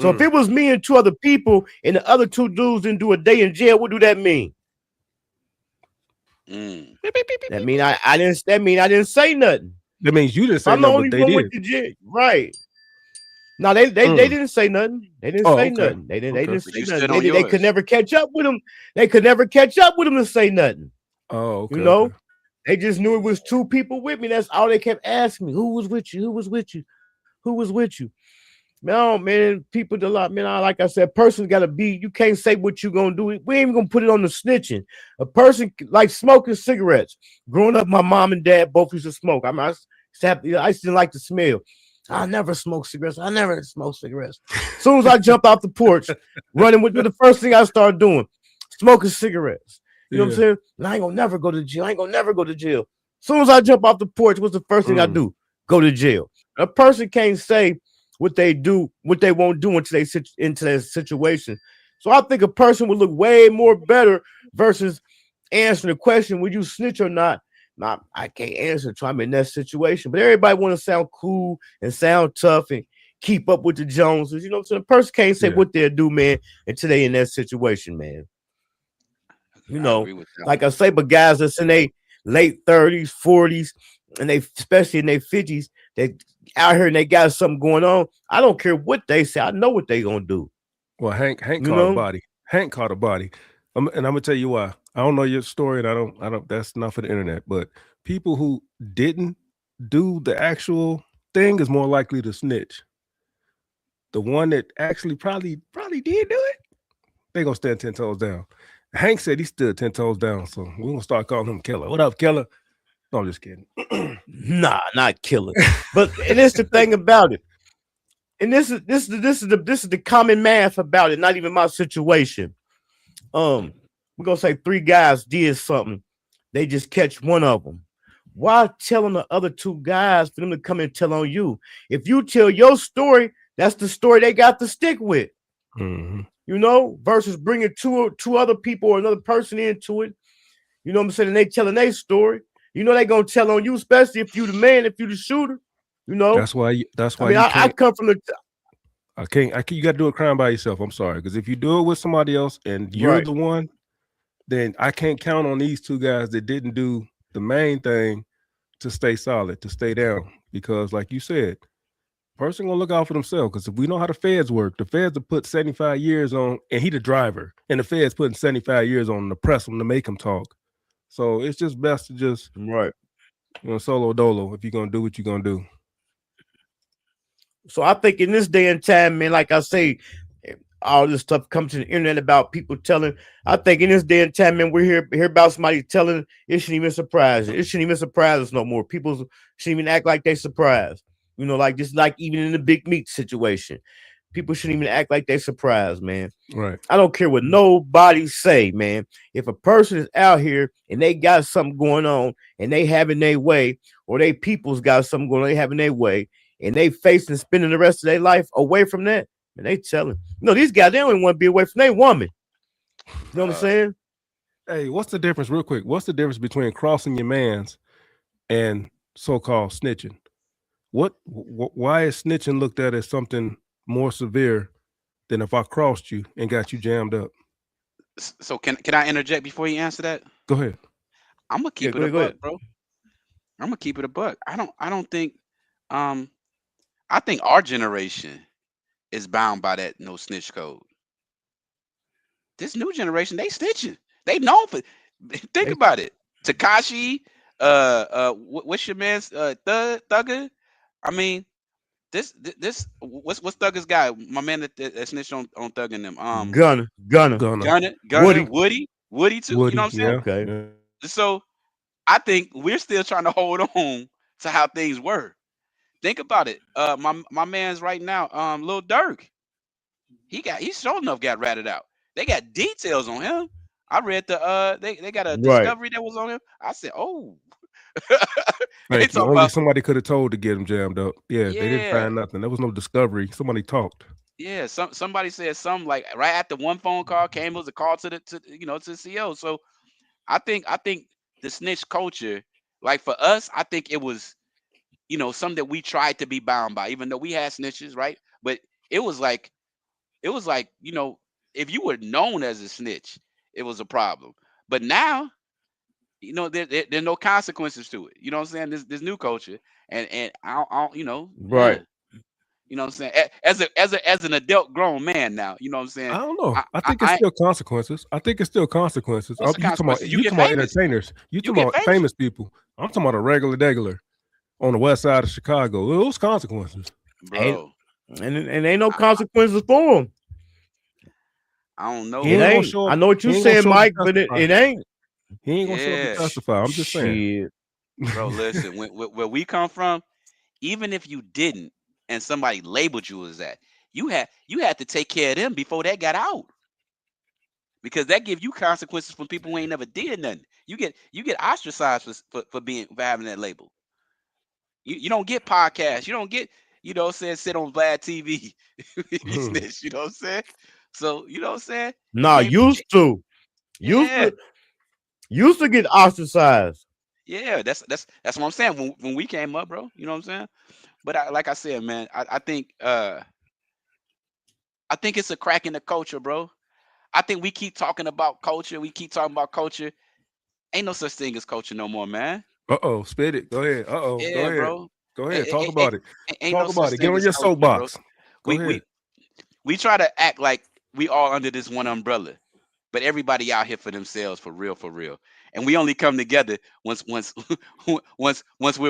So if it was me and two other people and the other two dudes didn't do a day in jail, what do that mean? That mean I didn't say nothing. That means you didn't say nothing, but they did. The jail. Right. No, they didn't say nothing. They didn't say nothing. They didn't say nothing. They could never catch up with them. They could never catch up with them to say nothing. Oh, okay. You know, they just knew it was two people with me. That's all they kept asking me. Who was with you? Who was with you? Who was with you? Man, people a lot, man. Like I said, person got to be. You can't say what you gonna do. We ain't even gonna put it on the snitching. A person like smoking cigarettes. Growing up, my mom and dad both used to smoke. I mean, I used to like the smell. I never smoked cigarettes. As soon as I jumped off the porch, running with the first thing I started doing, smoking cigarettes. You know what I'm saying? And I ain't gonna never go to jail. As soon as I jump off the porch, what's the first thing I do? Go to jail. A person can't say what they do, what they won't do until they sit into that situation. So I think a person would look way more better versus answering the question, would you snitch or not? Nah, I can't answer until I'm in that situation. But everybody want to sound cool and sound tough and keep up with the Joneses. You know what I'm saying? A person can't say what they'll do, man, until they in that situation, man. You know, like I say, but guys that's in their late 30s, 40s, and they especially in their 50s, they out here and they got something going on. I don't care what they say. I know what they gonna do. Well, Hank caught a body. Hank caught a body. And I'm gonna tell you why. I don't know your story, and I don't. That's not for the internet. But people who didn't do the actual thing is more likely to snitch. The one that actually probably did do it, they gonna stand 10 toes down. Hank said he stood 10 toes down, so we're gonna start calling him Killer. What up, Killer? No, I'm just kidding. Nah, not Killer. But and it's the thing about it. And this is the common math about it, not even my situation. We're gonna say 3 guys did something. They just catch one of them. Why telling the other 2 guys for them to come and tell on you? If you tell your story, that's the story they got to stick with. You know, versus bringing two other people or another person into it. You know what I'm saying? And they telling their story. You know they gonna tell on you, especially if you the man, if you the shooter. You know, that's why. I come from the. I can't. You got to do a crime by yourself. I'm sorry, because if you do it with somebody else and you're the one, then I can't count on these 2 guys that didn't do the main thing to stay solid, to stay down. Because, like you said, person gonna look out for themselves. Because if we know how the feds work, the feds will put 75 years on, and he the driver, and the feds putting 75 years on to press him to make him talk. So it's just best to just solo dolo if you're gonna do what you're gonna do. So I think in this day and time, man, like I say, all this stuff comes to the internet about people telling. I think in this day and time, man, we're hear about somebody telling. It shouldn't even surprise you. It shouldn't even surprise us no more. People shouldn't even act like they surprised. You know, like just like even in the big meat situation, people shouldn't even act like they surprised, man. Right. I don't care what nobody say, man. If a person is out here and they got something going on and they having their way, or they people's got something going on, they having their way, and they facing spending the rest of their life away from that, and they telling. You know, these guys, they don't want to be away from their woman. You know what I'm saying? Hey, what's the difference, real quick? What's the difference between crossing your mans and so-called snitching? Why is snitching looked at as something more severe than if I crossed you and got you jammed up? So can I interject before you answer that? Go ahead. I'm gonna keep it a buck, bro. I'm gonna keep it a buck. I don't think I think our generation is bound by that no snitch code. This new generation, they snitching. They know for think about it. Tekashi, what's your man's Thugger? I mean, this what's Thugger's guy? My man that snitched on Thug and them. Gunner. Woody too. You know what I'm saying? Okay. Yeah. So I think we're still trying to hold on to how things were. Think about it. My man's right now, Lil Durk. He sure enough got ratted out. They got details on him. I read they got a discovery that was on him. I said, oh. Only somebody could have told to get him jammed up. Yeah, they didn't find nothing. There was no discovery. Somebody talked. Yeah, somebody said something like right after one phone call came, it was a call to the CEO. So I think the snitch culture, like for us, I think it was, something that we tried to be bound by, even though we had snitches, right? But it was like, if you were known as a snitch, it was a problem. But now, there are no consequences to it. You know what I'm saying? This new culture, and I don't right. You know what I'm saying? As an adult grown man now, you know what I'm saying? I don't know. I think it's still consequences. I think it's still consequences. What's the consequences? You talking about entertainers. You talking about famous people. I'm talking about a regular on the west side of Chicago. Those consequences. Bro. And ain't no consequences for them. I don't know. It ain't. I know what you're saying, Mike, but it ain't. He ain't gonna show up to testify. I'm just saying. Bro, listen, where we come from, even if you didn't and somebody labeled you as that, you had to take care of them before that got out. Because that give you consequences from people who ain't never did nothing. You get ostracized for having that label. You don't get podcasts. You don't get, sit on Vlad TV. You snitch, you know what I'm saying? So, you know what I'm saying? Nah, used to get ostracized. Yeah, that's what I'm saying. When we came up, bro, you know what I'm saying? But like I said, man, I think it's a crack in the culture, bro. I think we keep talking about culture. Ain't no such thing as culture no more, man. Spit it. Go ahead. Yeah, go ahead. bro. Go ahead. Talk about it. Talk about it. Get on your soapbox. We try to act like we all under this one umbrella, but everybody out here for themselves, for real. And we only come together once we're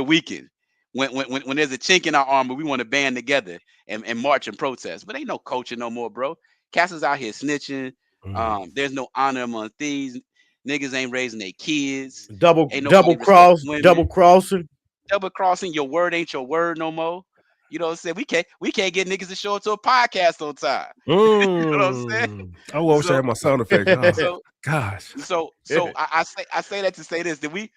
weakened. When there's a chink in our armor, we want to band together and march and protest. But ain't no culture no more, bro. Cats is out here snitching. There's no honor among thieves. Niggas ain't raising their kids. Double crossing. Double crossing. Your word ain't your word no more. You know what I'm saying? We can't get niggas to show up to a podcast on time. You know what I'm saying? I wish I had my sound effects. Gosh. So I say that to say this, that we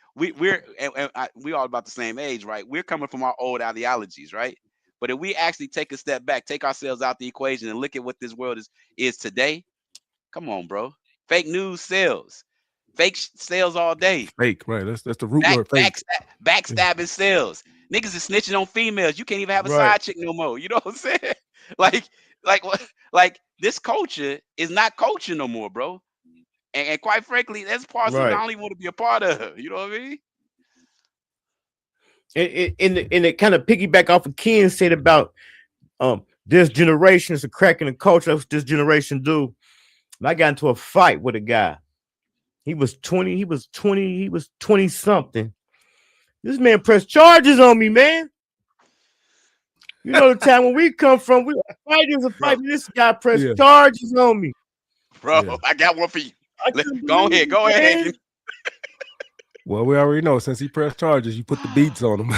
all about the same age, right? We're coming from our old ideologies, right? But if we actually take a step back, take ourselves out the equation and look at what this world is today, come on, bro. Fake news sells. Fake sales all day. Fake, right? That's the root word. Fake. Backstabbing sales. Niggas is snitching on females. You can't even have a side chick no more. You know what I'm saying? Like this culture is not culture no more, bro. And quite frankly, that's parts of it I don't even want to be a part of. You know what I mean? And it kind of piggyback off of Ken said about this generation is a crack in the culture. That's what this generation do. And I got into a fight with a guy. He was 20 something. This man pressed charges on me, man. You know the time when we come from, we fight is a fight. This guy pressed charges on me. Bro, I got one for you. Go ahead, man. Hankin. Well, we already know since he pressed charges, you put the beats on him.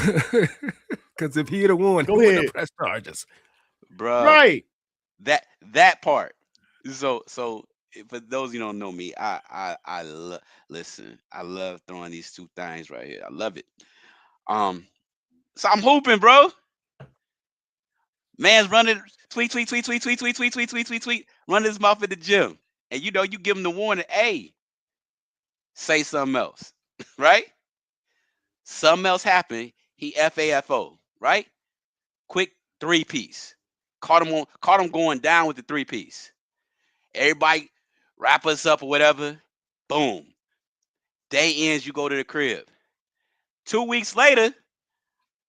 Because if he'd have won, he wouldn't have pressed charges. Bro. Right. That part. So for those you don't know me, listen, I love throwing these two things right here. I love it. So I'm hooping, bro. Man's running tweet, running his mouth at the gym. And you know, you give him the warning, hey, say something else, right? Something else happened. He FAFO, right? Quick 3-piece. Caught him going down with the 3-piece. Everybody wrap us up or whatever. Boom. Day ends, you go to the crib. 2 weeks later,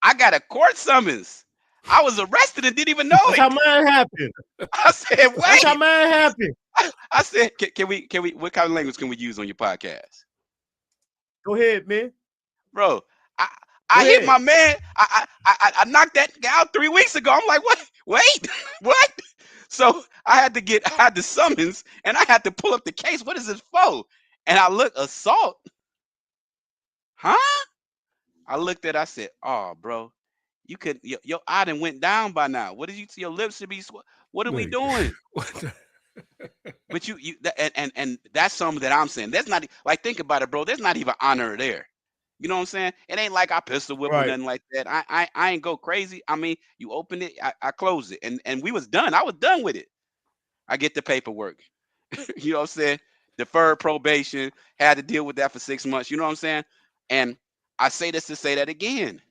I got a court summons. I was arrested and didn't even know That's it. how mine happened. I said, wait. That's how mine happened. I said, can we, what kind of language can we use on your podcast? Go ahead, man. Bro, I hit my man. I knocked that guy out 3 weeks ago. I'm like, what? Wait, what? So I had the summons and I had to pull up the case. What is this for? And I look, assault. Huh? I looked at it, I said, oh, bro, you could, your eye done went down by now. What did you see? Your lips should be, what are we doing? But and that's something that I'm saying. That's not, like, think about it, bro. There's not even honor there. You know what I'm saying? It ain't like I pistol whip or nothing like that. I ain't go crazy. I mean, you open it, I close it. And we was done. I was done with it. I get the paperwork. You know what I'm saying? Deferred probation, had to deal with that for 6 months. You know what I'm saying? And I say this to say that again.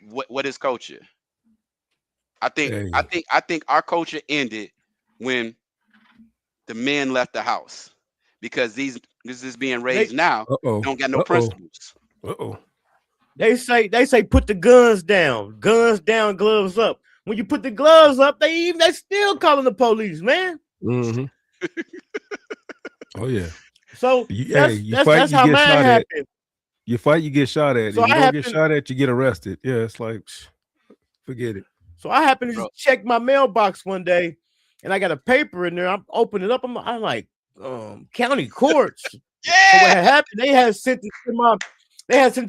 What is culture? I think our culture ended when the men left the house, because this is being raised now don't got no principles. They say put the guns down, gloves up. When you put the gloves up, they still calling the police, man. Mm-hmm. Oh yeah. So that's how mine happened. You fight, you get shot at. So if you don't get shot at, you get arrested. Yeah, it's like, forget it. So I happened to just check my mailbox one day, and I got a paper in there. I'm opening it up. I'm like, county courts. Yeah. So what had happened? They had sent it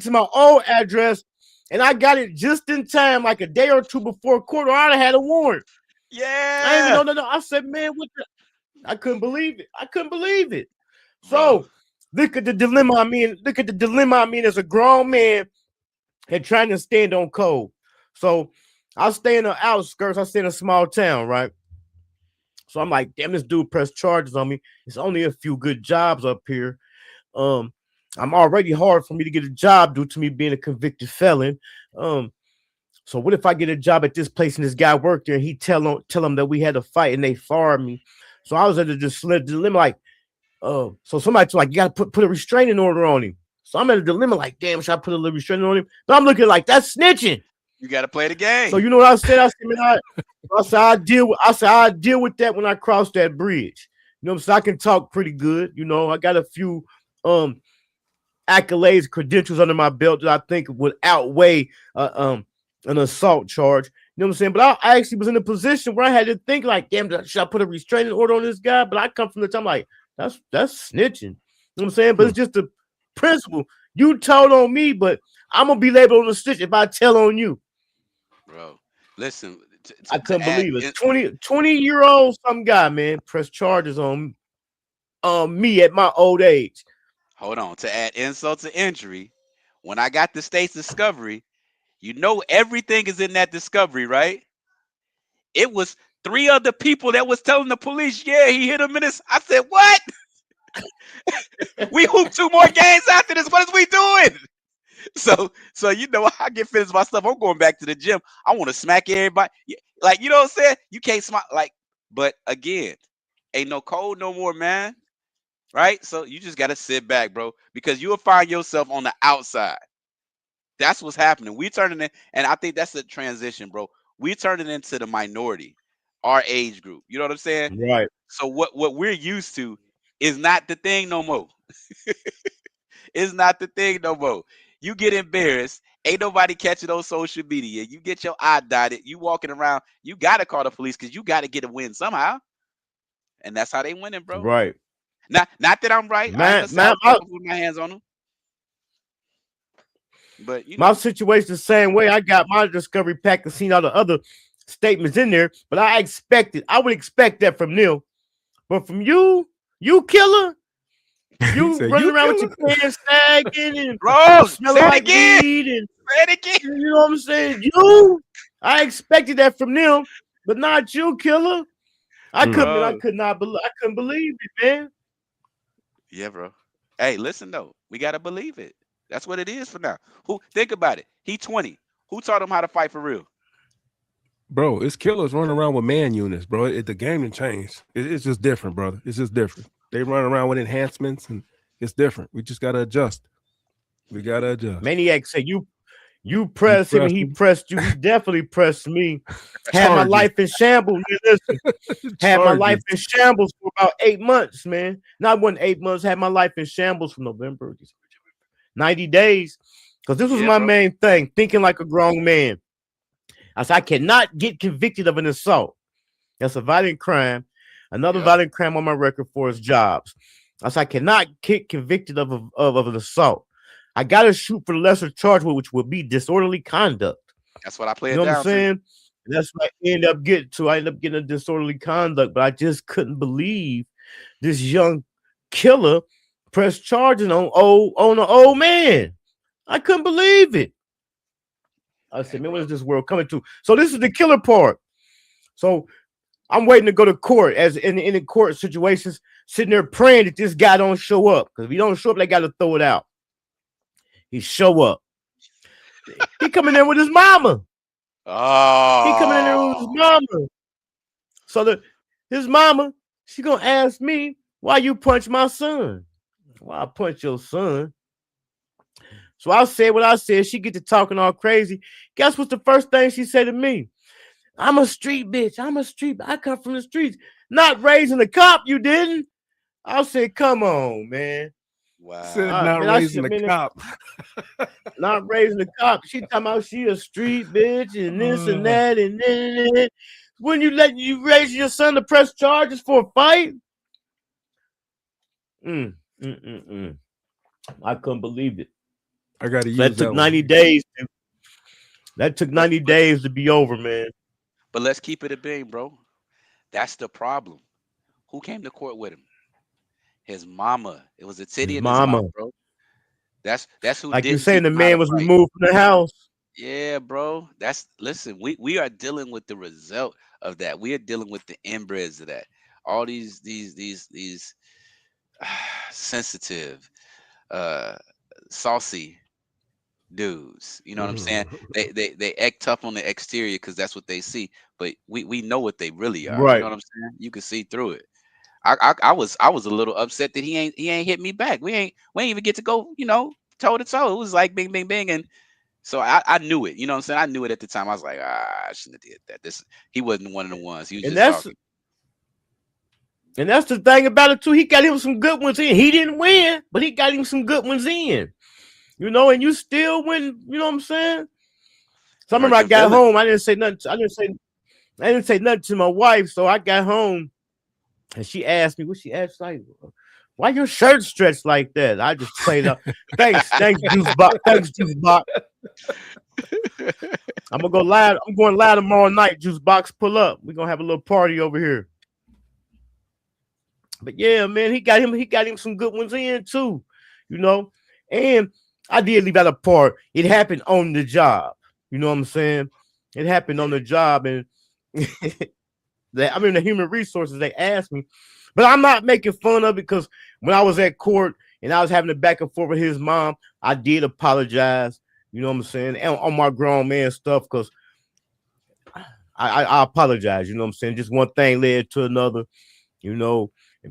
to my old address, and I got it just in time, like a day or two before court, or I'd have had a warrant. Yeah. I didn't even know. I said, man, what the? I couldn't believe it. So look at the dilemma I'm in as a grown man and trying to stand on code. So I stay in the outskirts. I stay in a small town, right? So I'm like, damn, this dude pressed charges on me. It's only a few good jobs up here. I'm already hard for me to get a job due to me being a convicted felon. So what if I get a job at this place and this guy worked there and he tell them that we had a fight and they fired me? So I was at a dilemma, like, so somebody told, like, you gotta put a restraining order on him. So I'm at a dilemma, like, damn, should I put a little restraining on him? But I'm looking like, that's snitching. You gotta play the game. So you know what I said? I said, I'll deal with that when I cross that bridge. You know what I'm saying? I can talk pretty good. You know, I got a few accolades, credentials under my belt that I think would outweigh an assault charge. You know what I'm saying? But I actually was in a position where I had to think, like, damn, should I put a restraining order on this guy? But I come from the time, like, that's snitching. You know what I'm saying? But it's just the principle. You told on me, but I'm gonna be labeled on the snitch if I tell on you. Bro, listen. I couldn't believe it. 20-year-old some guy, man, pressed charges on me at my old age. Hold on. To add insult to injury, when I got the state's discovery, you know everything is in that discovery, right? It was 3 other people that was telling the police, yeah, he hit him in his. I said, what? We hooped 2 more games after this. What is we doing? So you know, I get finished with my stuff. I'm going back to the gym. I want to smack everybody. Like, you know what I'm saying? You can't smile. Like, but again, ain't no code no more, man. Right? So you just gotta sit back, bro, because you will find yourself on the outside. That's what's happening. We turning it, and I think that's the transition, bro. We turning into the minority, our age group. You know what I'm saying? Right. So what we're used to is not the thing no more. It's not the thing no more. You get embarrassed. Ain't nobody catching on social media. You get your eye dotted. You walking around. You gotta call the police because you gotta get a win somehow. And that's how they winning, bro. Right. Not that I'm right. I ain't gonna say I put my hands on them. But you know, my situation's the same way. I got my discovery pack and seen all the other statements in there, but I would expect that from Neil. But from you killer, you running around with your pants sagging and bro, smelling like weed and you know what I'm saying? I expected that from Neil, but not you, killer. I couldn't believe it, man. Yeah, bro. Hey, listen though, we gotta believe it. That's what it is for now. Think about it? He 20. Who taught him how to fight for real? Bro, it's killers running around with man units, bro. The game didn't change. It's just different, brother. It's just different. They run around with enhancements, and it's different. We just gotta adjust. We gotta adjust. Maniac said you pressed him and he pressed you. He definitely pressed me. Had my life in shambles. Listen, had my life in shambles for about 8 months, man. Not 8 months. Had my life in shambles from November, 90 days. Because this was my main thing, thinking like a grown man. I said, I cannot get convicted of an assault. That's a violent crime. Another violent crime on my record for his jobs. I said, I cannot get convicted of an assault. I got to shoot for the lesser charge, which will be disorderly conduct. That's what I played. You know what I'm saying? That's what I ended up getting to. I ended up getting a disorderly conduct, but I just couldn't believe this young killer pressed charges on an old man. I couldn't believe it. I said, man, what is this world coming to? So this is the killer part. So I'm waiting to go to court, as in the court situations, sitting there praying that this guy don't show up. Because if he don't show up, they got to throw it out. He show up. He coming in with his mama. Oh. He coming in there with his mama. So his mama, she gonna ask me, why you punch my son? Why I punch your son? So I said what I said. She get to talking all crazy. Guess what's the first thing she said to me? I'm a street bitch. I come from the streets. Not raising the cop, you didn't. I said, come on, man. Wow. Said not raising the cop. Not raising the cop. She talking about she a street bitch and this and that and then. When you raise your son to press charges for a fight? I couldn't believe it. I gotta use that took 90 days. That took 90 days to be over, man. But let's keep it a being, bro. That's the problem. Who came to court with him? His mama. It was a titty in his mouth, bro. That's who. Like you're saying, the man was removed from the house. Yeah, bro. Listen. We are dealing with the result of that. We are dealing with the inbreds of that. All these sensitive, saucy dudes. You know what I'm saying? They act tough on the exterior because that's what they see. But we know what they really are. Right. You know what I'm saying? You can see through it. I was a little upset that he ain't hit me back. We ain't even get to go, toe to toe. It was like bing, bing, bing. And so I knew it. You know what I'm saying? I knew it at the time. I was like, I shouldn't have did that. He wasn't one of the ones. He was just talking. And that's the thing about it too. He got him some good ones in. He didn't win, but he got him some good ones in. And you still win. You know what I'm saying? So I remember I got home. I didn't say nothing. I didn't say nothing to my wife. So I got home, and she asked me. What she asked, like, why your shirt stretched like that? I just played up. Thanks, Juice Box. Thanks, Juice Box. I'm gonna go live. I'm going live tomorrow night. Juice Box, pull up. We're gonna have a little party over here. But yeah, man, he got him some good ones in too, And I did leave out a part. It happened on the job. You know what I'm saying? It happened on the job, and the human resources, they asked me, but I'm not making fun of it because when I was at court and I was having a back and forth with his mom, I did apologize. You know what I'm saying? And on my grown man stuff, because I apologize. You know what I'm saying? Just one thing led to another. Ain't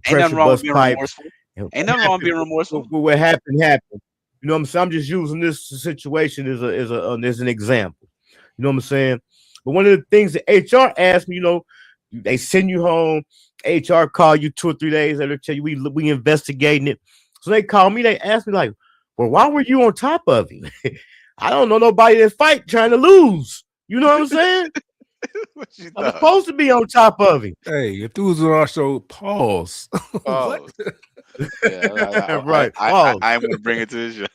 nothing wrong with being remorseful. Ain't nothing wrong with being remorseful. What happened. You know what I'm saying? I'm just using this situation as an example. You know what I'm saying? But one of the things that HR asked me, they send you home. HR call you 2 or 3 days later, tell you we investigating it. So they call me. They ask me like, Well, why were you on top of him? I don't know nobody that fight trying to lose. You know what I'm saying? I'm supposed to be on top of him. Hey, if dudes on our show, pause. What? Yeah, right. I want to bring it to the show.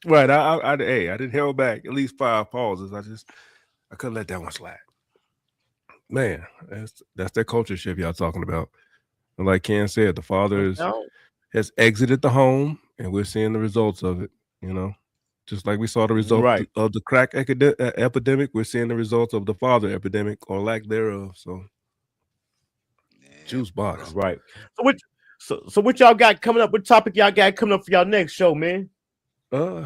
Right. I didn't held back at least 5 pauses. I couldn't let that one slide. Man, that's that culture shift y'all talking about. And like Ken said, the father has exited the home, and we're seeing the results of it. You know, just like we saw the results of the crack epidemic, we're seeing the results of the father epidemic or lack thereof. So, juice box. Right. So what y'all got coming up? What topic y'all got coming up for y'all next show, man?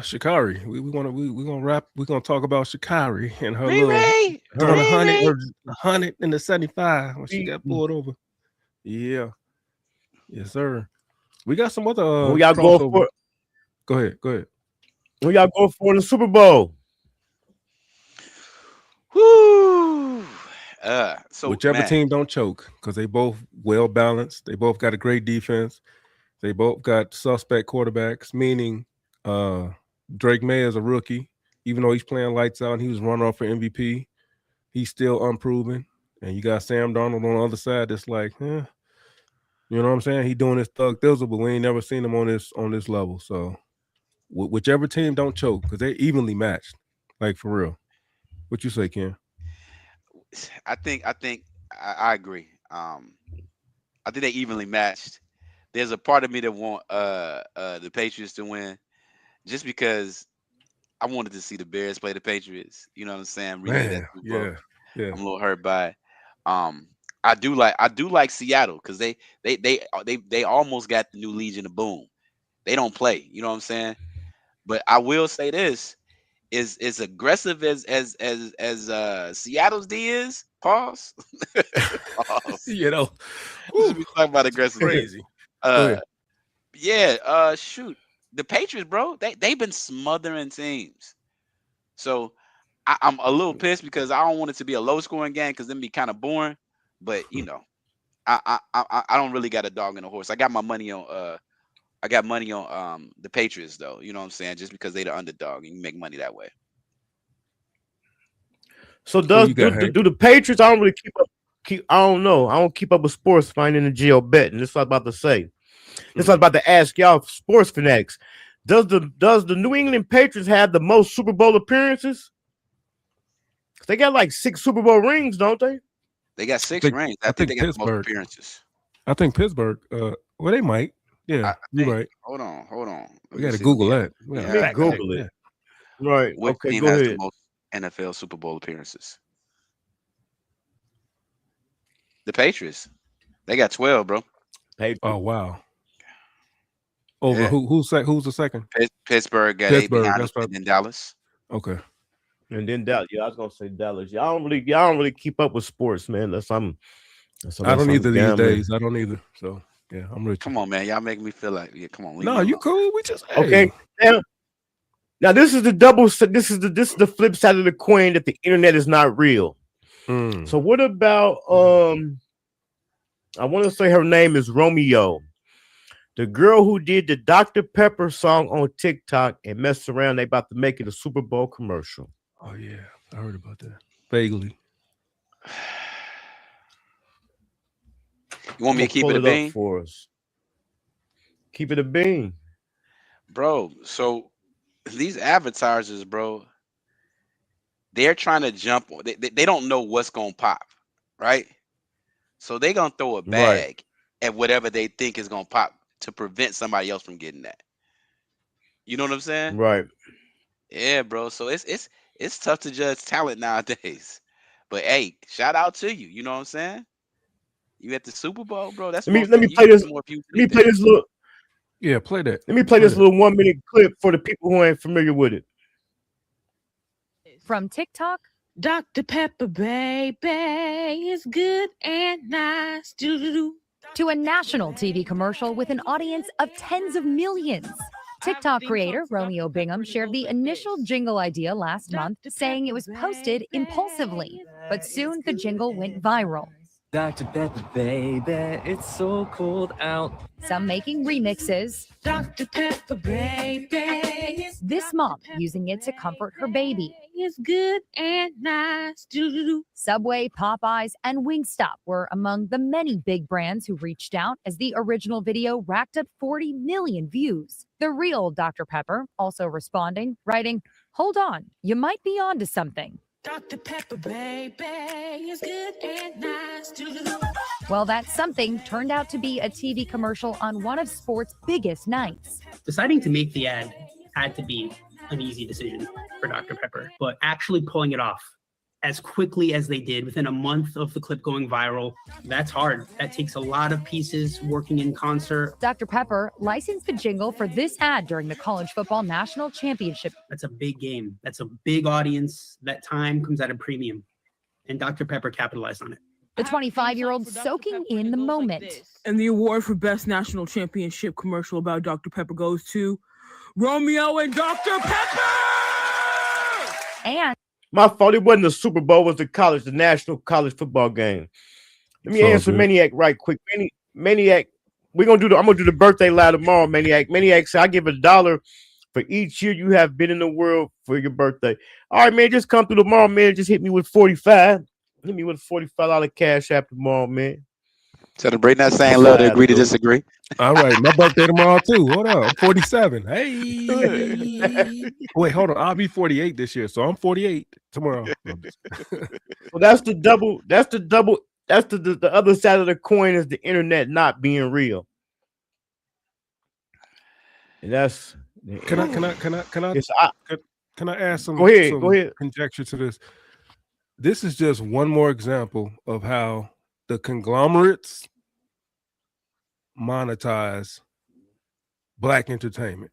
Shikari. We're gonna rap. We're gonna talk about Shikari and her Ray. 100 and the 75 when she got pulled over. Yeah. Yes, sir. We got some other. Who y'all going for? Go ahead. Who y'all going for in the Super Bowl? Woo. So whichever team don't choke, because they both well balanced. They both got a great defense. They both got suspect quarterbacks, meaning Drake May is a rookie, even though he's playing lights out and he was runner-up for MVP. He's still unproven. And you got Sam Darnold on the other side that's like, you know what I'm saying? He doing his thug thizzle, but we ain't never seen him on this level. So whichever team don't choke, because they're evenly matched, like for real. What you say, Ken? I think I agree. I think they evenly matched. There's a part of me that want the Patriots to win, just because I wanted to see the Bears play the Patriots. You know what I'm saying? Yeah. I'm a little hurt by it. I do like Seattle because they almost got the new Legion of Boom. They don't play. You know what I'm saying? But I will say this. Is aggressive as Seattle's D is. Pause. Pause. You know, we talk about aggressive. Crazy. Shoot, the Patriots, bro. They've been smothering teams. So I'm a little pissed because I don't want it to be a low scoring game because then be kind of boring. But you know, I don't really got a dog in the horse. I got my money on the Patriots, though. You know what I'm saying? Just because they the underdog, and you make money that way. So do the Patriots? I don't really I don't know. I don't keep up with sports finding the geo betting. This is what I'm about to say. This is what I'm about to ask y'all, sports fanatics. Does the New England Patriots have the most Super Bowl appearances? They got like 6 Super Bowl rings, don't they? They got 6 rings. I think they got the most appearances. I think Pittsburgh. Well, they might. Yeah, you're right. Hold on. We got to Google that. Google it. Right. Which okay, team go has ahead. the most NFL Super Bowl appearances? The Patriots. They got 12, bro. Oh wow. Over who's the second? Pittsburgh got 8 behind us, and then Dallas. Okay. And then Dallas. Yeah, I was gonna say Dallas. Y'all don't really keep up with sports, man. I don't either these days. I don't either. So yeah, I'm rich. Come on, man. Y'all make me feel like come on. No, you cool. We just okay. Now this is the flip side of the coin that the internet is not real. So what about I want to say her name is Romeo, the girl who did the Dr. Pepper song on TikTok and messed around. They about to make it a Super Bowl commercial. Oh yeah, I heard about that vaguely. You want me to keep it a bean for us? Keep it a bean, bro. So these advertisers, bro, they're trying to jump on. They don't know what's gonna pop, right? So they're gonna throw a bag at whatever they think is gonna pop to prevent somebody else from getting that. You know what I'm saying? Right. Yeah, bro. So it's tough to judge talent nowadays. But hey, shout out to you. You know what I'm saying? You at the Super Bowl, bro. That's let me play this. Let me play this little. Yeah, play that. Let me play this little 1-minute clip for the people who ain't familiar with it. From TikTok, Dr. Pepper, baby, is good and nice. Doo-doo-doo. To a national TV commercial with an audience of tens of millions. TikTok creator Romeo Bingham shared the initial jingle idea last month, saying it was posted impulsively, but soon the jingle went viral. Dr. Pepper, baby, it's so cold out. Some making remixes. Dr. Pepper, baby. This mom using it to comfort her baby. It's good and nice. Do-do-do. Subway, Popeyes, and Wingstop were among the many big brands who reached out as the original video racked up 40 million views. The real Dr. Pepper also responding, writing, "Hold on, you might be onto something." Dr. Pepper, baby. It's good and nice. Do-do-do. Well, that something turned out to be a TV commercial on one of sports' biggest nights. Deciding to make the ad had to be an easy decision for Dr. Pepper, but actually pulling it off as quickly as they did within a month of the clip going viral, that's hard. That takes a lot of pieces working in concert. Dr. Pepper licensed the jingle for this ad during the College Football National Championship. That's a big game. That's a big audience. That time comes at a premium, and Dr. Pepper capitalized on it. The 25-year-old soaking in the moment. And the award for Best National Championship Commercial about Dr. Pepper goes to Romeo and Dr. Pepper! And my fault, it wasn't the Super Bowl, it was the national college football game. Let me answer Maniac right quick. Maniac, I'm gonna do the birthday lie tomorrow, Maniac. Maniac said I give $1 for each year you have been in the world for your birthday. All right, man, just come through tomorrow, man. Just hit me with 45. Hit me with a $45 cash app tomorrow, man. Celebrating that same love to agree to disagree. All right, my birthday tomorrow too. Hold on, I'm 47. Hey, wait, hold on. I'll be 48 this year, so I'm 48 tomorrow. Well, that's the double. That's the other side of the coin is the internet not being real. And that's Can I add some? Go ahead. Some Go ahead. Conjecture to this. This is just one more example of how the conglomerates monetize black entertainment.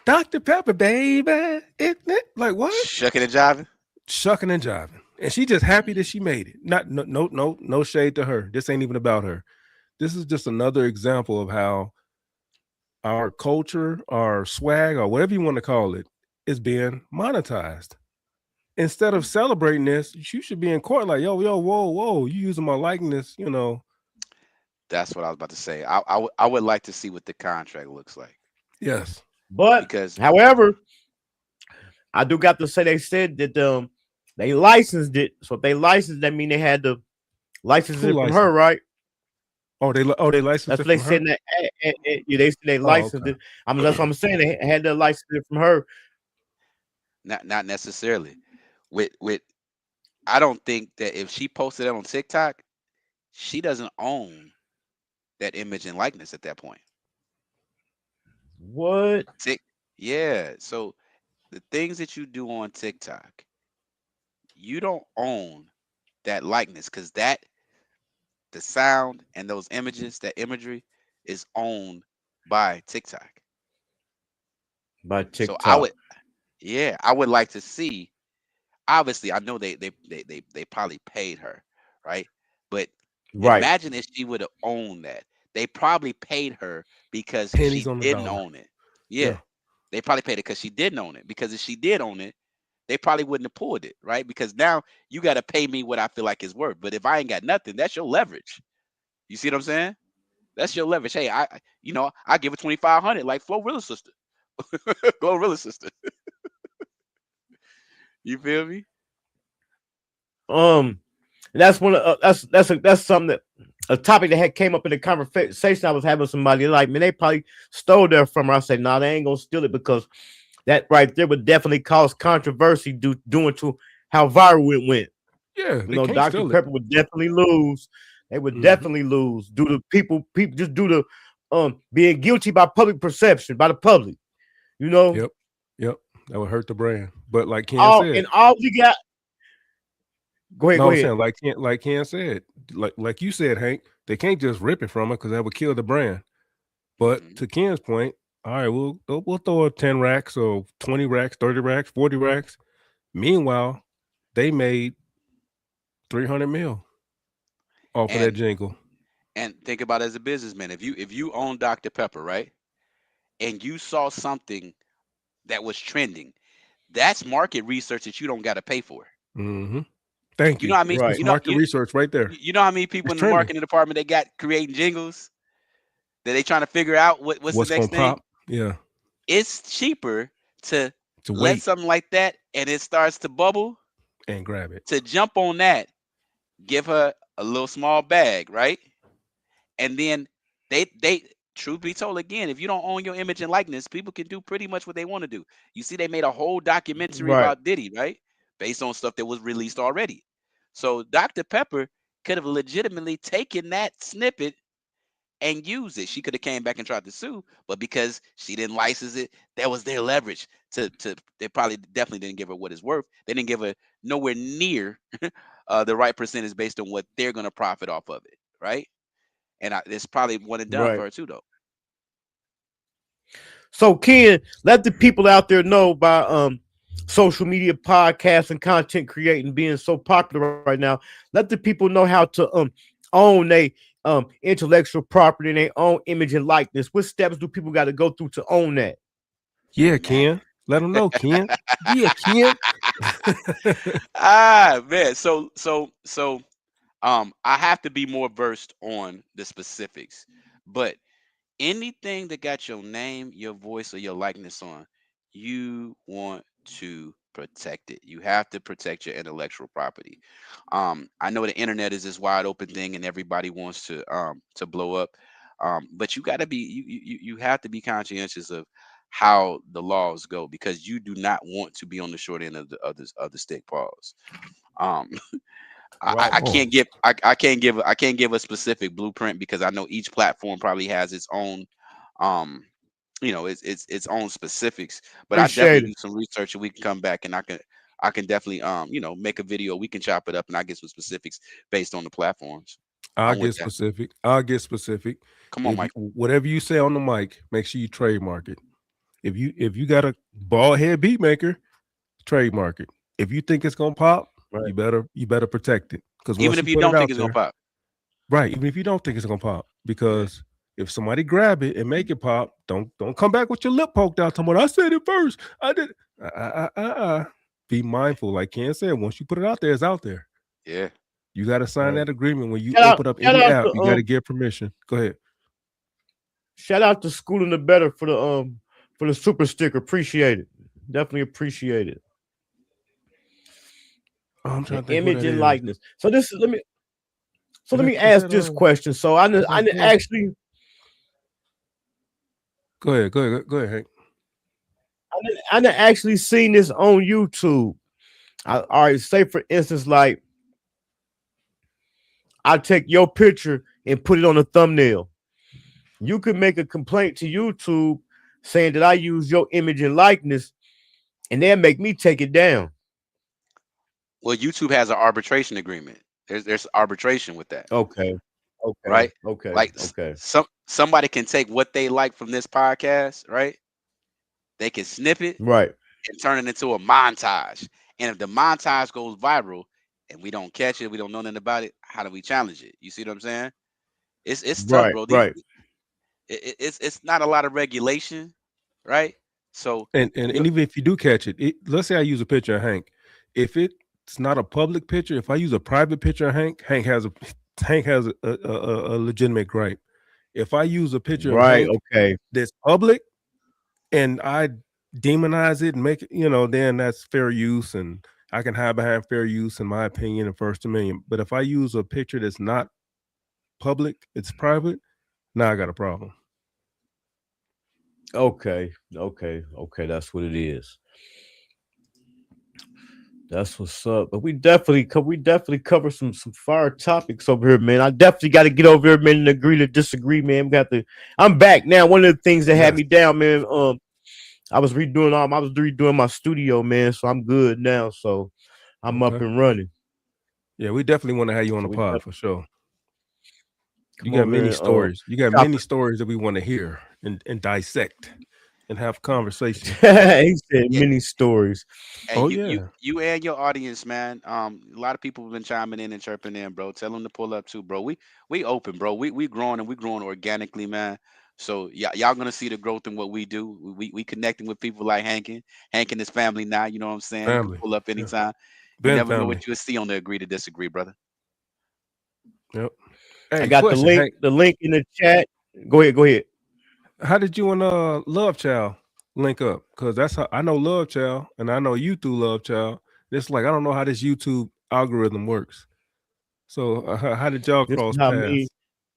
Dr. Pepper, baby, isn't it? Like what? Shucking and jiving. Shucking and jiving, and she just happy that she made it. No shade to her. This ain't even about her. This is just another example of how our culture, our swag, or whatever you want to call it, is being monetized. Instead of celebrating this, you should be in court like, yo, whoa, you using my likeness, you know. That's what I was about to say. I would like to see what the contract looks like. Yes. But however, I do got to say they said that they licensed it. So if they licensed, that mean they had to license it from her, right? Oh, they licensed that's it what they from said. her? They said they licensed it. That's what I'm saying. They had to license it from her. Not necessarily. With I don't think that if she posted it on TikTok, she doesn't own that image and likeness at that point. What? Yeah. So the things that you do on TikTok, you don't own that likeness because the sound and those images, that imagery is owned by TikTok. By TikTok. So I would like to see. Obviously, I know they probably paid her, right? But imagine if she would have owned that. They probably paid her because she didn't own it. Yeah. They probably paid it because she didn't own it. Because if she did own it, they probably wouldn't have pulled it, right? Because now you got to pay me what I feel like is worth. But if I ain't got nothing, that's your leverage. You see what I'm saying? That's your leverage. Hey, I give her $2,500 like Glorilla's sister. Glorilla's sister. You feel me? That's one of that's something that a topic that came up in the conversation I was having with somebody. Like, man, they probably stole that from her. I said, no, they ain't gonna steal it because that right there would definitely cause controversy due to how viral it went. Yeah, Dr. Pepper would definitely lose. They would definitely lose due to people just due to being guilty by public perception, by the public. Yep. That would hurt the brand. But like Ken said, and all we got. Go ahead. Saying, like Ken said, like you said, Hank, they can't just rip it from her because that would kill the brand. But to Ken's point, all right, we'll throw 10 racks or 20 racks, 30 racks, 40 racks. Meanwhile, they made 300 mil off of that jingle. And think about it as a businessman. If you own Dr. Pepper, right, and you saw something that was trending, that's market research that you don't got to pay for. Mm-hmm. Thank You you. know how many It's you know market research right there. you know how many people It's in the trending. marketing department they got creating jingles that they trying to figure out what's the What's next gonna thing? pop? Yeah. It's cheaper to To let wait something like that and it starts to bubble and grab it. to jump on that, give her a little small bag, right? And then they truth be told, again, if you don't own your image and likeness, people can do pretty much what they want to do. You see, they made a whole documentary Right. about Diddy, right? Based on stuff that was released already. So Dr. Pepper could have legitimately taken that snippet and used it. She could have came back and tried to sue, but because she didn't license it, that was their leverage to they probably definitely didn't give her what it's worth. They didn't give her nowhere near the right percentage based on what they're going to profit off of it, right? And it's probably one and done for Right. her too, though. So Ken, let the people out there know by social media podcasts and content creating being so popular right now. Let the people know how to own their intellectual property and their own image and likeness. What steps do people got to go through to own that? Yeah, Ken. Let them know, Ken. Yeah, Ken. Man. So I have to be more versed on the specifics, but anything that got your name, your voice, or your likeness on, you want to protect it. You have to protect your intellectual property. I know the internet is this wide open thing, and everybody wants to blow up. But you got to be you have to be conscientious of how the laws go because you do not want to be on the short end of the stick. Pause. Um, I can't give I can't give a specific blueprint because I know each platform probably has its own its own specifics. But I Appreciate definitely do it. some research and we can come back and I can definitely make a video. We can chop it up and I get some specifics based on the platforms. I'll I'm with get that. specific. I'll get specific. Come on, If you, Mike. whatever you say on the mic, make sure you trademark it. If you got a bald head beat maker, trademark it. If you think it's gonna pop, Right. you better protect it. Because Even once if you you put it don't think out it's gonna there, pop. right? Even if you don't think it's gonna pop, because if somebody grab it and make it pop, don't come back with your lip poked out. Talking about I said it first. I did. Be mindful, like Ken said. Once you put it out there, it's out there. Yeah. You got to sign Right. that agreement when you Shout open up shout any out app. You got to to get permission. Go ahead. shout out to School and the Better for the super sticker. Appreciate it. Definitely appreciate it. Oh, I'm trying And to think what image that and is. likeness. So this is let me Is ask that this question. So I is that Ken? actually Go ahead, Hank. I done actually seen this on YouTube. All right, say for instance, like I take your picture and put it on a thumbnail. You could make a complaint to YouTube saying that I use your image and likeness, and they'll make me take it down. Well, YouTube has an arbitration agreement. There's arbitration with that, Okay. right? Okay. Like somebody can take what they like from this podcast, right? They can snip it Right. and turn it into a montage. And if the montage goes viral and we don't catch it, we don't know nothing about it, how do we challenge it? You see what I'm saying? It's tough, Right. bro. Right. It's not a lot of regulation, right? So And even if you do catch it, let's say I use a picture of Hank. If it's not a public picture, if I use a private picture of Hank has a legitimate gripe. If I use a picture of Right. Hank Okay. that's public and I demonize it and make it, then that's fair use, and I can hide behind fair use in my opinion and First Amendment. But if I use a picture that's not public, it's private, now I got a problem. Okay. That's what it is. That's what's up. But we definitely cover some fire topics over here, man. I definitely got to get over here, man, and agree to disagree, man. I'm back now. One of the things that had me down, man. I was redoing my studio, man. So I'm good now. So I'm up and running. Yeah, we definitely want to have you on So the pod for sure. You come got over many here, stories. You got chop many it. stories that we want to hear and dissect and have conversation. He said many stories. Hey, Oh you and your audience, man. A lot of people have been chiming in and chirping in, bro. Tell them to pull up too, bro. We open, bro. We growing and we growing organically, man. So y'all gonna see the growth in what we do. We connecting with people like Hankin. Hankin is family now. You know what I'm saying? You can Family. pull up Yeah. anytime. You never know what you'll see on the Agree to Disagree, brother. Yep. Hey, I got question, the link in the chat. Go ahead. How did you and Love Child link up? Because that's how I know Love Child, and I know you through Love Child. It's like I don't know how this YouTube algorithm works. So how did y'all cross paths?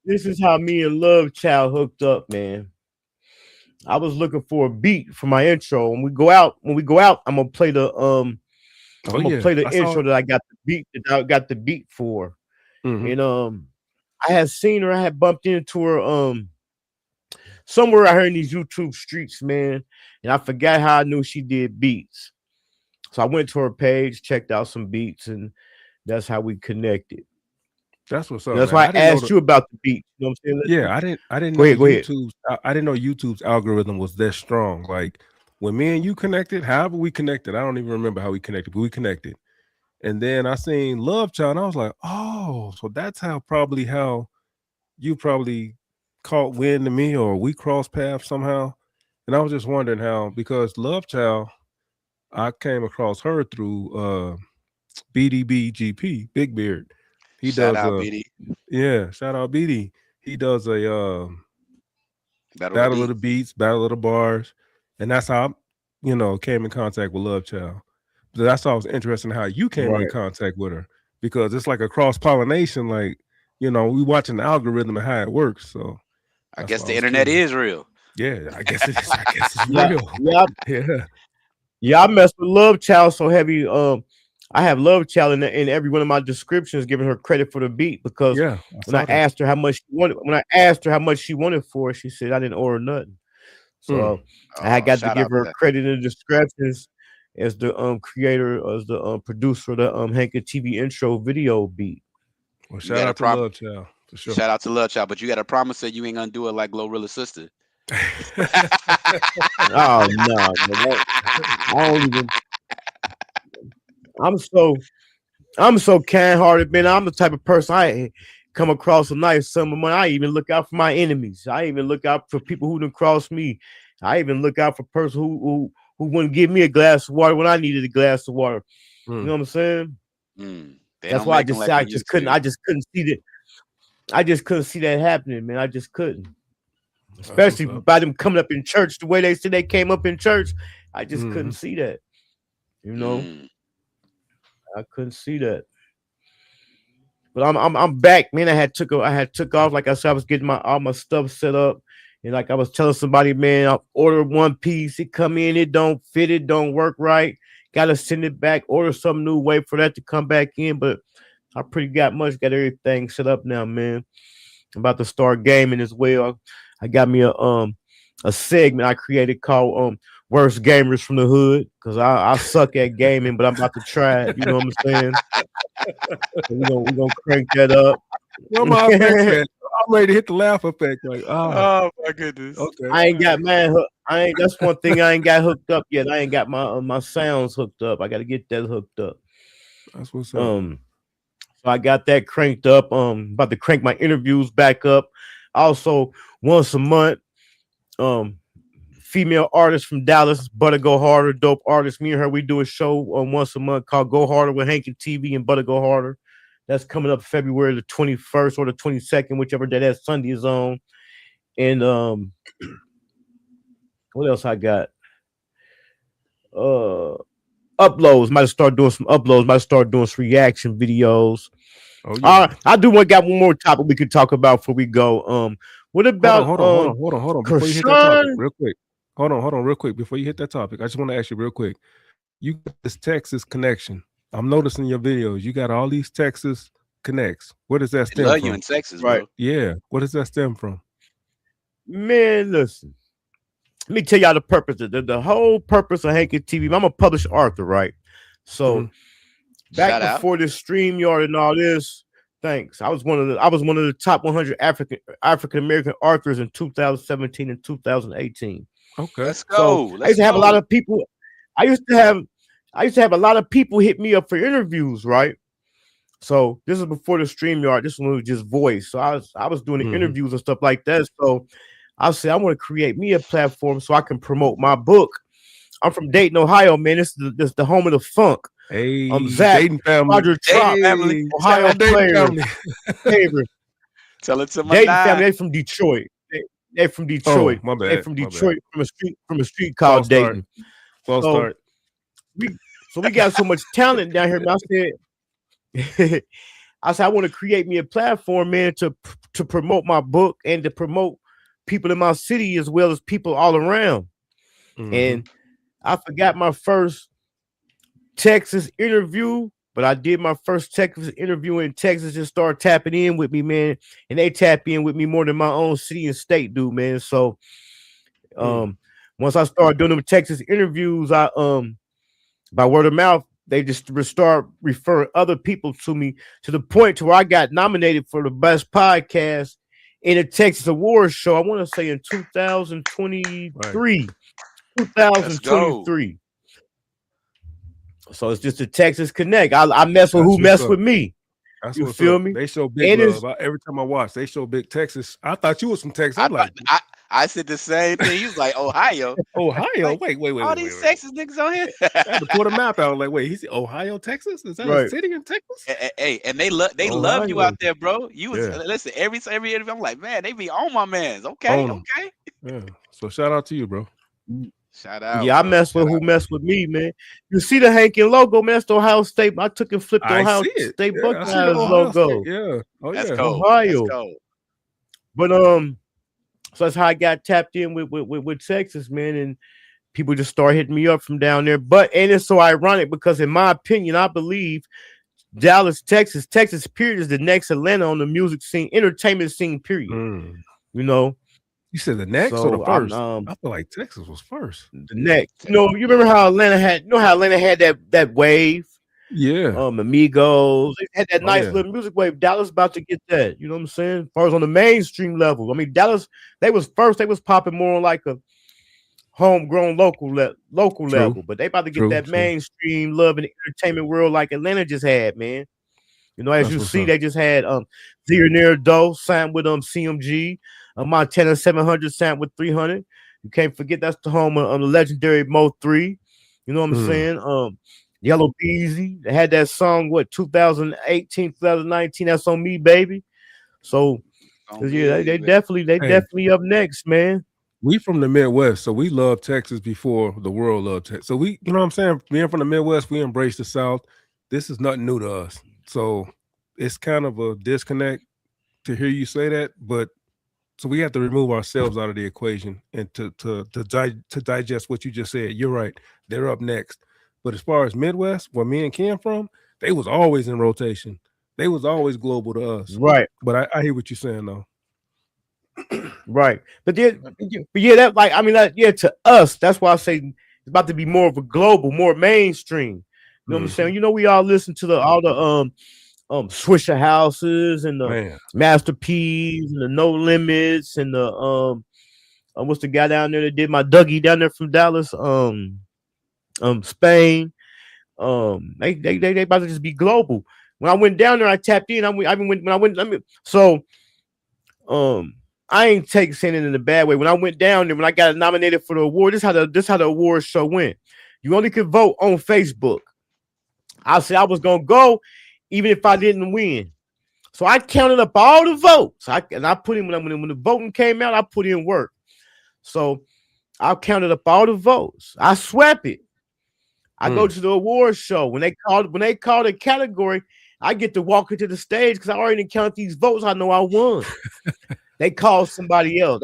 This is how me and Love Child hooked up, man. I was looking for a beat for my intro. When we go out, I'm gonna play the intro that I got the beat for. Mm-hmm. And I had seen her, I had bumped into her somewhere out here in these YouTube streets, man. And I forgot how I knew she did beats. So I went to her page, checked out some beats, and that's how we connected. That's what's up. That's why I asked you about the beat. You know what I'm saying? Yeah, I didn't Go know ahead. YouTube's I didn't know YouTube's algorithm was that strong. Like when me and you connected, however we connected, I don't even remember how we connected, but we connected. And then I seen Love Child, and I was like, oh, so that's how you probably caught wind to me, or we crossed paths somehow. And I was just wondering how, because Love Child, I came across her through BDBGP, Big Beard. He shout out BD. Yeah, shout out BD. He does a Battle of the Beats, Battle of the Bars, and that's how I, came in contact with Love Child. So that's why I was interested in how you came in contact with her, because it's like a cross pollination. Like we watching the algorithm and how it works. So I guess the internet is real. Yeah, I guess it is. I guess it's real. Yeah. I messed with Love Child so heavy. I have Love Child in every one of my descriptions, giving her credit for the beat, because when I asked her how much she wanted for it, she said I didn't order nothing. So I got to give her credit in the descriptions as the creator, as the producer of the Hankin TV intro video beat. Well, shout out to Love Child for sure. Shout out to Love Child, but you got to promise that you ain't gonna do it like Glorilla's sister. Oh no, I don't even. I'm so kind-hearted, man. I'm the type of person I come across a nice sum of money. I even look out for my enemies. I even look out for people who done cross me. I even look out for person who wouldn't give me a glass of water when I needed a glass of water. You know what I'm saying? That's why I just couldn't see that. I just couldn't see that happening, man. I just couldn't. Especially by them coming up in church the way they said they came up in church. I just couldn't see that. I couldn't see that. But I'm back, man. I had took off. Like I said, I was getting all my stuff set up. And like I was telling somebody, man, I ordered one piece. It come in, it don't fit, it don't work right. Gotta send it back, order some new way for that to come back in. But I got everything set up now, man. I'm about to start gaming as well. I got me a segment I created called Worst Gamers from the Hood, because I suck at gaming, but I'm about to try it. You know what I'm saying? We're gonna crank that up. Where my effects at? I'm ready to hit the laugh effect. Like, oh my goodness. Okay. I ain't got that's one thing I ain't got hooked up yet. I ain't got my sounds hooked up. I gotta get that hooked up. That's what's up. So I got that cranked up. About to crank my interviews back up. Also, once a month, female artist from Dallas, Butter Go Harder, dope artist. Me and her, we do a show once a month called Go Harder with Hankin TV and Butter Go Harder. That's coming up February the 21st or the 22nd, whichever day that Sunday is on. And what else I got? Uploads. Might start doing some uploads. Might start doing some reaction videos. Oh yeah. I got one more topic we could talk about before we go. What about hold on. Before you hit that topic, real quick. Hold on, real quick. Before you hit that topic, I just want to ask you real quick. You got this Texas connection. I'm noticing your videos. You got all these Texas connects. Where does that stem from? You in Texas, right? Bro. Yeah. Where does that stem from? Man, listen. Let me tell y'all the purpose. The whole purpose of Hankin TV. I'm a published author, right? So back before this StreamYard and all this, thanks. I was one of the top 100 African American authors in 2017 and 2018. Okay, let's go. I used to have a lot of people. I used to have a lot of people hit me up for interviews, right? So this is before the StreamYard. This one was just voice. So I was doing the interviews and stuff like that. So I said I want to create me a platform so I can promote my book. I'm from Dayton, Ohio, man. This is the home of the funk. Hey, Zach, Dayton family. Roger Trop, family. Ohio Dayton player, family. favorite. Tell it to my Dayton nine. family, they from Detroit. They from Detroit. Oh, my bad. They from my Detroit, bad. from a street called False start. Dayton. False So start. we got so much talent down here. Man, I said I want to create me a platform, man, to promote my book and to promote people in my city as well as people all around. And I forgot my first Texas interview, but I did my first Texas interview in Texas and started tapping in with me, man. And they tap in with me more than my own city and state do, man. So once I started doing them Texas interviews, I by word of mouth, they just start referring other people to me to the point to where I got nominated for the best podcast in a Texas Awards show. I want to say in 2023. Right. 2023. So it's just a Texas connect. I mess with who mess with me. That's you feel me? They show big love. Every time I watch, they show big Texas. I thought you was from Texas. I'm like, I said the same thing. He was like, Ohio. Ohio. Wait. All these Texas niggas on here. I had to pull the map out. Like, wait, he said Ohio, Texas? Is that a city in Texas? Hey, and they love you out there, bro. You was listen every interview. I'm like, man, they be on my mans. Okay. Yeah. So shout out to you, bro. Shout out. Yeah, I mess with who mess with me, man. You see the Hankin logo, man? That's the Ohio State. I took and flipped the Ohio State Buckeyes logo. Yeah. Oh, yeah. That's cold. Ohio. That's cold. But so that's how I got tapped in with Texas, man. And people just start hitting me up from down there. And it's so ironic because in my opinion, I believe Dallas, Texas, period, is the next Atlanta on the music scene, entertainment scene, period. You know. You said the next or the first? I feel like Texas was first. The next. You know, you remember how Atlanta had that wave? Yeah. Amigos. They had that nice little music wave. Dallas about to get that. You know what I'm saying? As far as on the mainstream level. I mean, Dallas, they was first. They was popping more on like a homegrown local level. But they about to get that mainstream love in the entertainment world like Atlanta just had, man. You know, as you see, they just had Zero Doe signed with CMG. Montana 700 signed with 300. You can't forget that's the home of the legendary Mo 3. You know what I'm saying? Yellow Beezy. They had that song, 2018, 2019. That's on me, baby. So, yeah, they definitely up next, man. We from the Midwest, so we love Texas before the world loved Texas. So we, you know what I'm saying? Being from the Midwest, we embrace the South. This is nothing new to us. So it's kind of a disconnect to hear you say that, but so we have to remove ourselves out of the equation and to digest what you just said. You're right. They're up next. But as far as Midwest, where me and Ken from, they was always in rotation. They was always global to us. Right. But I hear what you're saying though. Right. But yeah, that like, I mean, to us, that's why I say it's about to be more of a global, more mainstream. You know what I'm saying? You know, we all listen to all the Swisher Houses and the Master P's and the No Limits and the what's the guy down there that did my Dougie down there from Dallas, Spain. They about to just be global. When I went down there, I tapped in. I ain't saying it in a bad way. When I went down there, when I got nominated for the award, this how the award show went. You only could vote on Facebook. I said I was gonna go even if I didn't win. So I counted up all the votes. I put in when the voting came out, I put in work. So I counted up all the votes. I swept it. I go to the award show. When they called a category, I get to walk into the stage because I already counted these votes. I know I won. They called somebody else.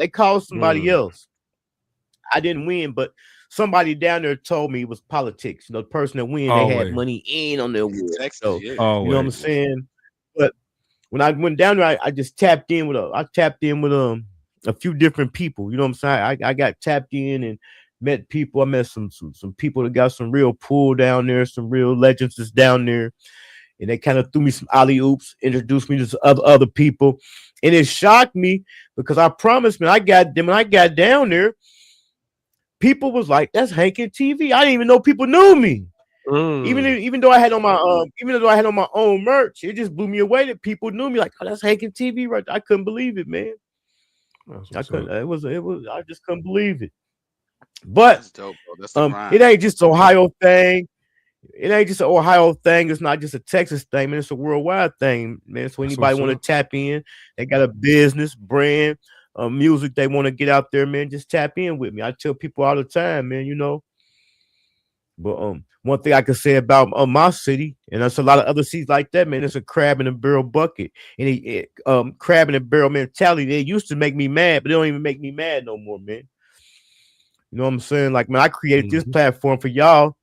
I didn't win, but somebody down there told me it was politics. You know, the person that win, they had money in on their award. So, you know what I'm saying? But when I went down there, I just tapped in with a few different people. You know what I'm saying? I got tapped in and met people. I met some people that got some real pull down there, some real legends that's down there. And they kind of threw me some alley-oops, introduced me to other people. And it shocked me because I promised, man, when I got down there, people was like, that's Hankin TV. I didn't even know people knew me. Even though I had on my own merch, it just blew me away that people knew me. Like, oh, that's Hankin TV, right? I couldn't believe it, man. I just couldn't believe it. But that's dope, bro. That's the it ain't just Ohio thing. it ain't just an Ohio thing. It's not just a Texas thing, man. It's a worldwide thing, man. So anybody want to tap in, they got a business, brand, music they want to get out there, man. Just tap in with me. I tell people all the time, man. You know. But one thing I can say about my city, and there's a lot of other cities like that, man. It's a crab in a barrel bucket, and crab in a barrel mentality. It used to make me mad, but it don't even make me mad no more, man. You know what I'm saying? Like, man, I created this platform for y'all,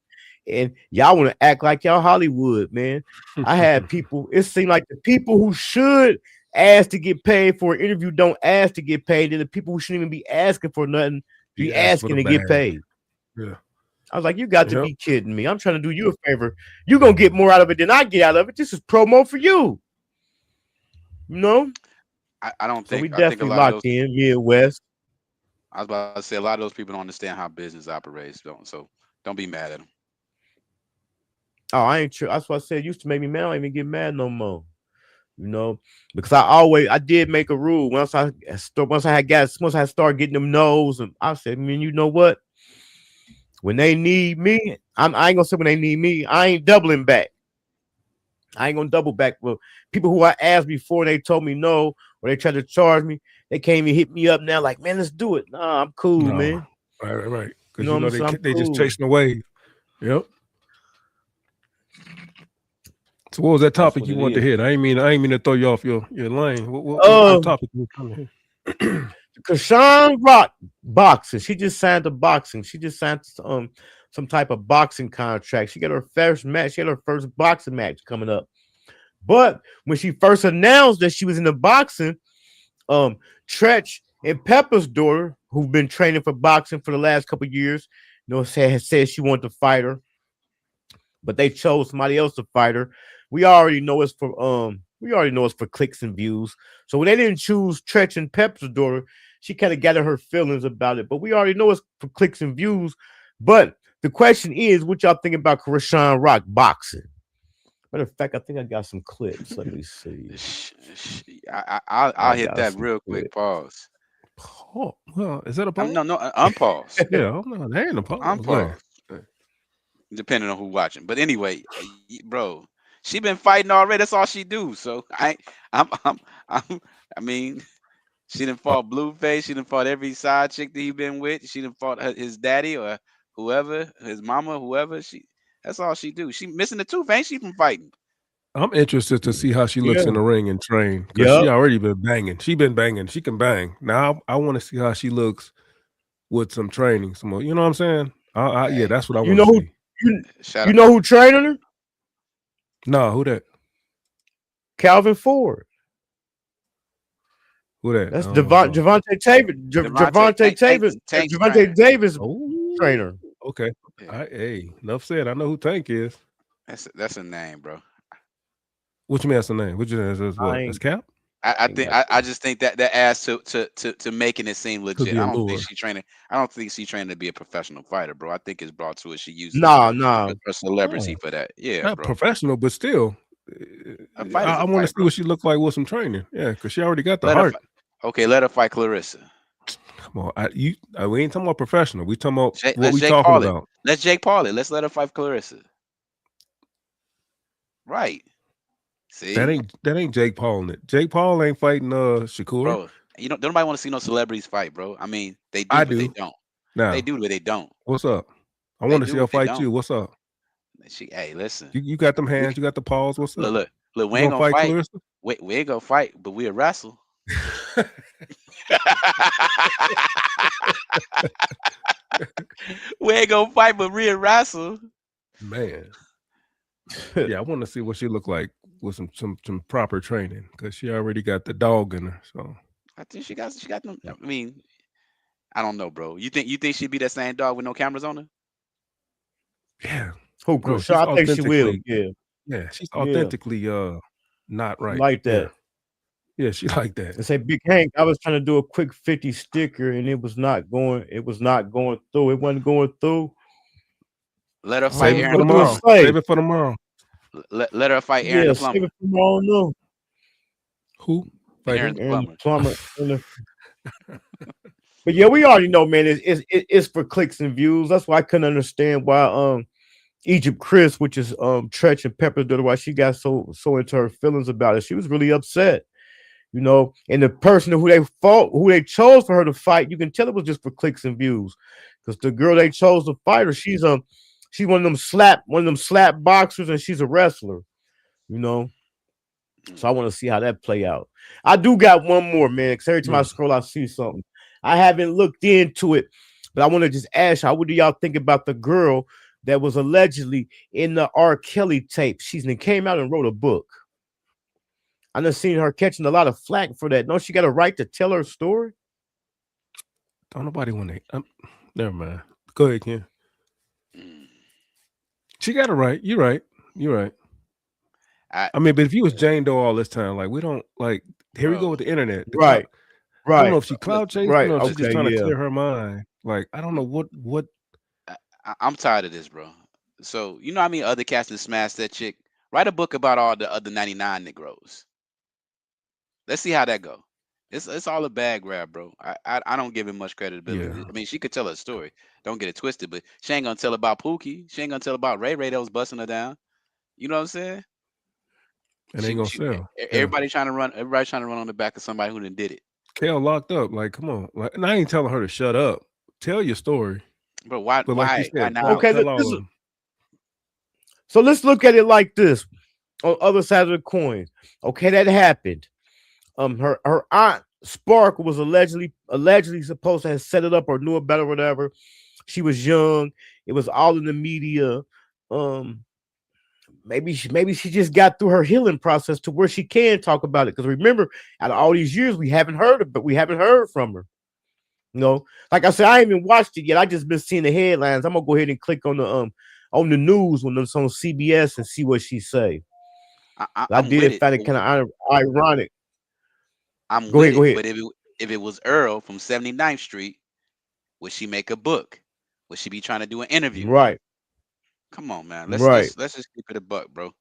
and y'all want to act like y'all Hollywood, man. I had people. It seemed like the people who should ask to get paid for an interview don't ask to get paid, and the people who shouldn't even be asking for nothing be asking to get paid. Yeah. I was like, you got to be kidding me. I'm trying to do you a favor. You're going to get more out of it than I get out of it. This is promo for you. You know? I don't think. So we definitely locked in, Midwest. I was about to say, a lot of those people don't understand how business operates. So don't be mad at them. Oh, I ain't sure. That's what I said. It used to make me mad. I don't even get mad no more. You know? Because I did make a rule. Once I started getting them no's, and I said, I mean, you know what? When they need me, I ain't gonna say when they need me, I ain't doubling back. I ain't gonna double back. Well, people who I asked before, they told me no, or they tried to charge me, they can't even hit me up now. Like, man, let's do it. Nah, I'm cool, man. Right. Because You know what I'm saying? they just chasing the wave. Yep. So what was that topic you wanted to hit? I ain't mean to throw you off your lane. What topic you coming here? Kashawn Rock boxing. She just signed a boxing. She just signed some type of boxing contract. She got her first match. She had her first boxing match coming up. But when she first announced that she was in the boxing, Tretch and Pepper's daughter, who've been training for boxing for the last couple of years, said she wanted to fight her, but they chose somebody else to fight her. We already know it's for clicks and views. So when they didn't choose Tretch and Pepper's daughter, she kind of gathered her feelings about it. But we already know it's for clicks and views. But the question is, what y'all think about Kashawn Rock boxing? Matter of fact, I think I got some clips. Let me see. I'll hit that real quick. Pause. Oh, well, is that a pause? No, unpause. Yeah, no, there ain't a pause. Unpause. Depending on who's watching. But anyway, bro, she been fighting already. That's all she do. So I mean, she done fought Blueface. She done fought every side chick that he been with. She done fought his daddy or whoever, his mama, whoever. That's all she do. She missing the tooth, ain't she, from fighting? I'm interested to see how she looks in the ring and train, because she already been banging. She been banging. She can bang. Now I want to see how she looks with some training. Some more, you know what I'm saying? Yeah, that's what I want to see. You know who training her? No, who that? Calvin Ford. Who that? That's Javante Davis trainer. Okay. Hey, enough said. I know who Tank is. That's a name, bro. What you mean that's a name? What you mean that's what? That's Cap? I just think that adds to making it seem legit. I don't think she's training to be a professional fighter, bro. I think it's brought to it. She uses her celebrity for that. Yeah, not bro. professional, but still. I want to see what she look like with some training. Yeah, because she already got the heart. Okay, let her fight Clarissa. Come on, we ain't talking about professional. We talking about what we Jake talking Paul about. Let's Jake Paul it. Let's let her fight Clarissa. Right. See, that ain't Jake Paul in it. Jake Paul ain't fighting Shakur. Bro, don't nobody want to see no celebrities fight, bro. I mean, they do, but they don't. Now, they do, but they don't. What's up? I want to see her fight you. What's up? Hey, listen. You got them hands. You got the paws. What's up? Look. We ain't gonna fight. We ain't gonna fight, but we'll wrestle. We ain't gonna fight, but we'll wrestle. Man. Yeah, I want to see what she look like with some proper training, because she already got the dog in her. So I think she got them. I mean, I don't know, bro. You think she'd be that same dog with no cameras on her? Yeah. Oh, bro, I think she will. Yeah, she's authentically not right. Like that. Yeah, she like that. And say, Big Hank, I was trying to do a quick 50 sticker and it was not going through. It wasn't going through. Let her fight Aaron tomorrow. Save it for tomorrow. Let her fight Aaron the plumber. Save it for tomorrow. No. Who? Aaron the plumber. But yeah, we already know, man. It's for clicks and views. That's why I couldn't understand why Egypt Chris, which is Tretch and Pepper's daughter, why she got so into her feelings about it. She was really upset, you know. And the person who they chose for her to fight, you can tell it was just for clicks and views. Because the girl they chose to fight her, she's one of them slap boxers, and she's a wrestler, you know. So I want to see how that play out. I do got one more, man, because every time I scroll, I see something. I haven't looked into it, but I want to just ask y'all, what do y'all think about the girl that was allegedly in the R. Kelly tape? She's came out and wrote a book. I done seen her catching a lot of flack for that. Don't she got a right to tell her story? Don't nobody want to. Never mind. Go ahead, Ken. She got it right. You're right. You're right. I mean, but if you was Jane Doe all this time, like we don't like. Here we go with the internet. Right. I don't know if she cloud chasing Right. or if she's Okay, just trying to yeah. clear her mind. Like I don't know what. I'm tired of this, bro. So you know how many other cats that smashed that chick? Write a book about all the other 99 Negroes. Let's see how that go. It's all a bag grab, bro. I don't give him much credibility. Yeah. I mean, she could tell her story. Don't get it twisted, but she ain't gonna tell about Pookie. She ain't gonna tell about Ray Ray that was busting her down. You know what I'm saying? And ain't gonna sell. Everybody trying to run. Everybody trying to run on the back of somebody who done did it. Kale locked up. Like, come on. Like, and I ain't telling her to shut up. Tell your story. But why? But like you said, now? Okay, tell all of them. so let's look at it like this. On the other side of the coin, okay, that happened. Her aunt Spark was allegedly supposed to have set it up or knew about it or whatever. She was young. It was all in the media. Maybe she just got through her healing process to where she can talk about it. Because remember, out of all these years, we haven't heard from her. You know, like I said, I ain't even watched it yet. I just been seeing the headlines. I'm gonna go ahead and click on the news when it's on CBS and see what she say. I did find it kind of ironic. Go ahead. But if it was Earl from 79th Street, would she make a book? Would she be trying to do an interview? Right. Come on, man. Let's just keep it a buck, bro.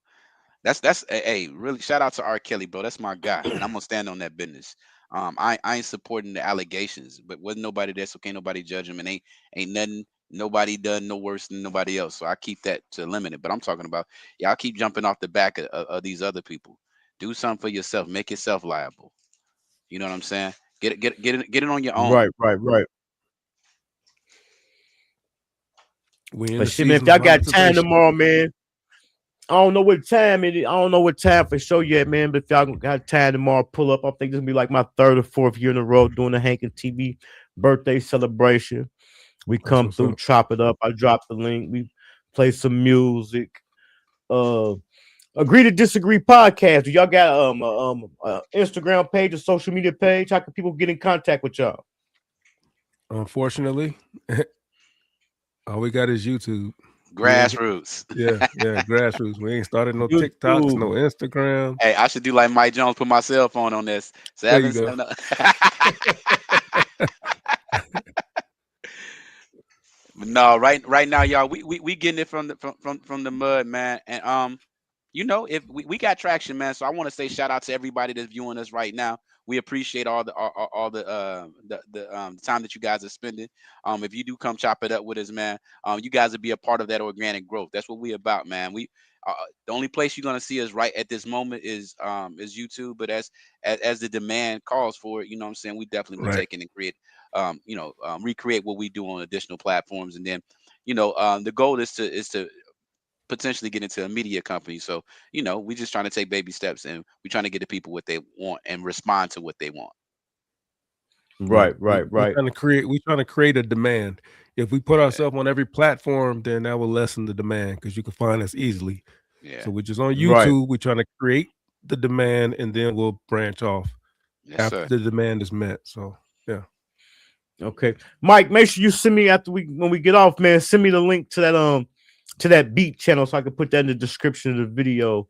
That's hey, really shout out to R. Kelly, bro. That's my guy, and I'm gonna stand on that business. I ain't supporting the allegations, but wasn't nobody there, so can't nobody judge him, and ain't nothing. Nobody done no worse than nobody else, so I keep that to limited. But I'm talking about y'all keep jumping off the back of these other people. Do something for yourself. Make yourself liable. You know what I'm saying? Get it on your own. Right. But shit, man, if y'all got time tomorrow, man. I don't know what time it is. I don't know what time for show yet, man. But if y'all got time tomorrow, pull up. I think this will be like my 3rd or 4th year in a row doing the Hankin TV birthday celebration. We come through, chop it up. I drop the link. We play some music. Agree to Disagree podcast. Do y'all got Instagram page, a social media page? How can people get in contact with y'all? Unfortunately, all we got is YouTube. Grassroots. Yeah, grassroots. We ain't started no TikToks, no Instagram. Hey, I should do like Mike Jones, put my cell phone on this. There you go. No, right now, y'all, we getting it from the mud, man. And you know, if we got traction, man. So I want to say shout out to everybody that's viewing us right now. We appreciate all the time that you guys are spending. If you do come chop it up with us, man, you guys will be a part of that organic growth. That's what we about, man. We the only place you're gonna see us right at this moment is YouTube. But as the demand calls for it, you know what I'm saying, we definitely will take it and create, recreate what we do on additional platforms. And then, you know, the goal is to potentially get into a media company. So, you know, we just trying to take baby steps, and we're trying to get the people what they want and respond to what they want. Right. We're trying to create a demand. If we put ourselves on every platform, then that will lessen the demand because you can find us easily. Yeah. So we're just on YouTube. We're trying to create the demand, and then we'll branch off after the demand is met. So yeah. Okay, Mike, make sure you send me when we get off, man. Send me the link to that beat channel so I can put that in the description of the video.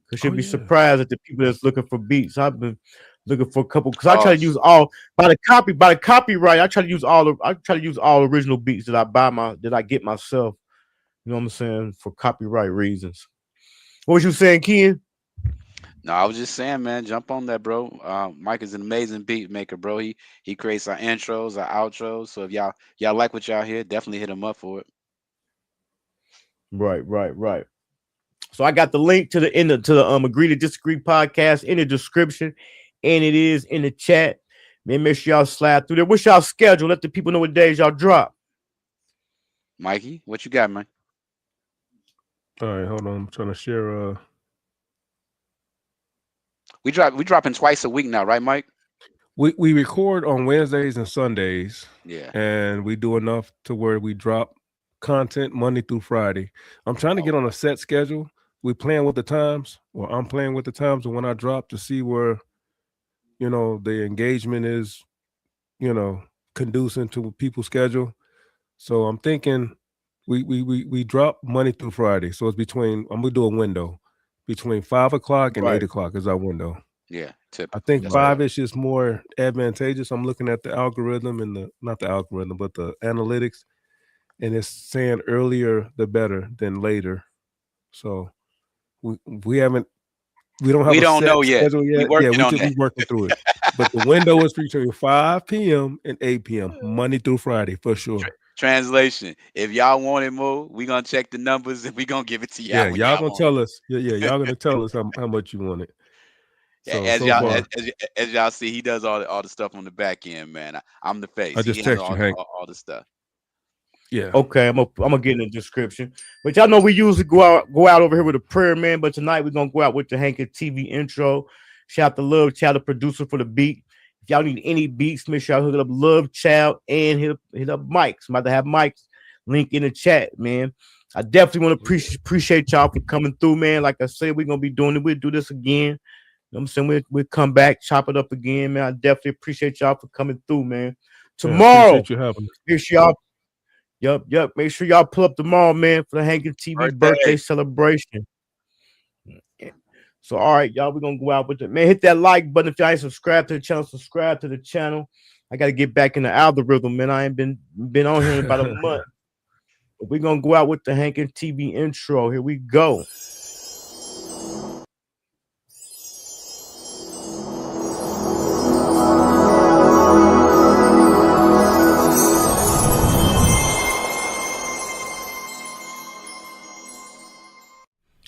Because you'll be surprised at the people that's looking for beats. I've been looking for a couple because I try to use all by the copyright. I try to use all original beats that I get myself. You know what I'm saying, for copyright reasons. What was you saying, Ken? No, I was just saying, man, jump on that, bro. Mike is an amazing beat maker, bro. He creates our intros, our outros. So if y'all like what y'all hear, definitely hit him up for it. Right. So I got the link to the Agree to Disagree podcast in the description, and it is in the chat. Man, make sure y'all slide through there. What's y'all schedule? Let the people know what days y'all drop. Mikey, what you got, man? All right, hold on. I'm trying to share. We dropping twice a week now, right, Mike? We record on Wednesdays and Sundays. Yeah. And we do enough to where we drop content Monday through Friday. I'm trying to get on a set schedule. We playing with the times, or I'm playing with the times, and when I drop to see where, the engagement is, conducive to people's schedule. So I'm thinking we drop Monday through Friday. So it's I'm gonna do a window between 5 o'clock and 8 o'clock is our window. Yeah, I think 5-ish is more advantageous. I'm looking at the algorithm and not the algorithm, but the analytics, and it's saying earlier the better than later. So we don't know yet. We working through it. But the window is between 5 p.m. and 8 p.m. Monday through Friday for sure. Translation: if y'all want it more, we gonna check the numbers and we gonna give it to y'all. Yeah, y'all gonna tell us. Yeah, y'all gonna tell us how much you want it. So, as y'all see, he does all the stuff on the back end, man. I'm the face. I just text you, Hank. All the stuff. Yeah. Okay, I'm gonna get in the description. But y'all know we usually go out over here with a prayer, man. But tonight we're gonna go out with the Hankin TV intro. Shout out to Love Chyld, the producer for the beat. If y'all need any beats, make sure y'all hook up Love Chyld and hit up Mike's. I'm about to have Mike's link in the chat, man. I definitely want to appreciate y'all for coming through, man. Like I said, we're gonna be doing it. We'll do this again. You know what I'm saying? We'll come back, chop it up again, man. I definitely appreciate y'all for coming through, man. Tomorrow, make sure y'all. Yep. Make sure y'all pull up tomorrow, man, for the Hankin TV birthday celebration. So, all right, y'all, we're gonna go out with it, man. Hit that like button if y'all ain't subscribed to the channel. Subscribe to the channel. I got to get back in the algorithm, man. I ain't been on here in about a month. But we're gonna go out with the Hankin TV intro. Here we go.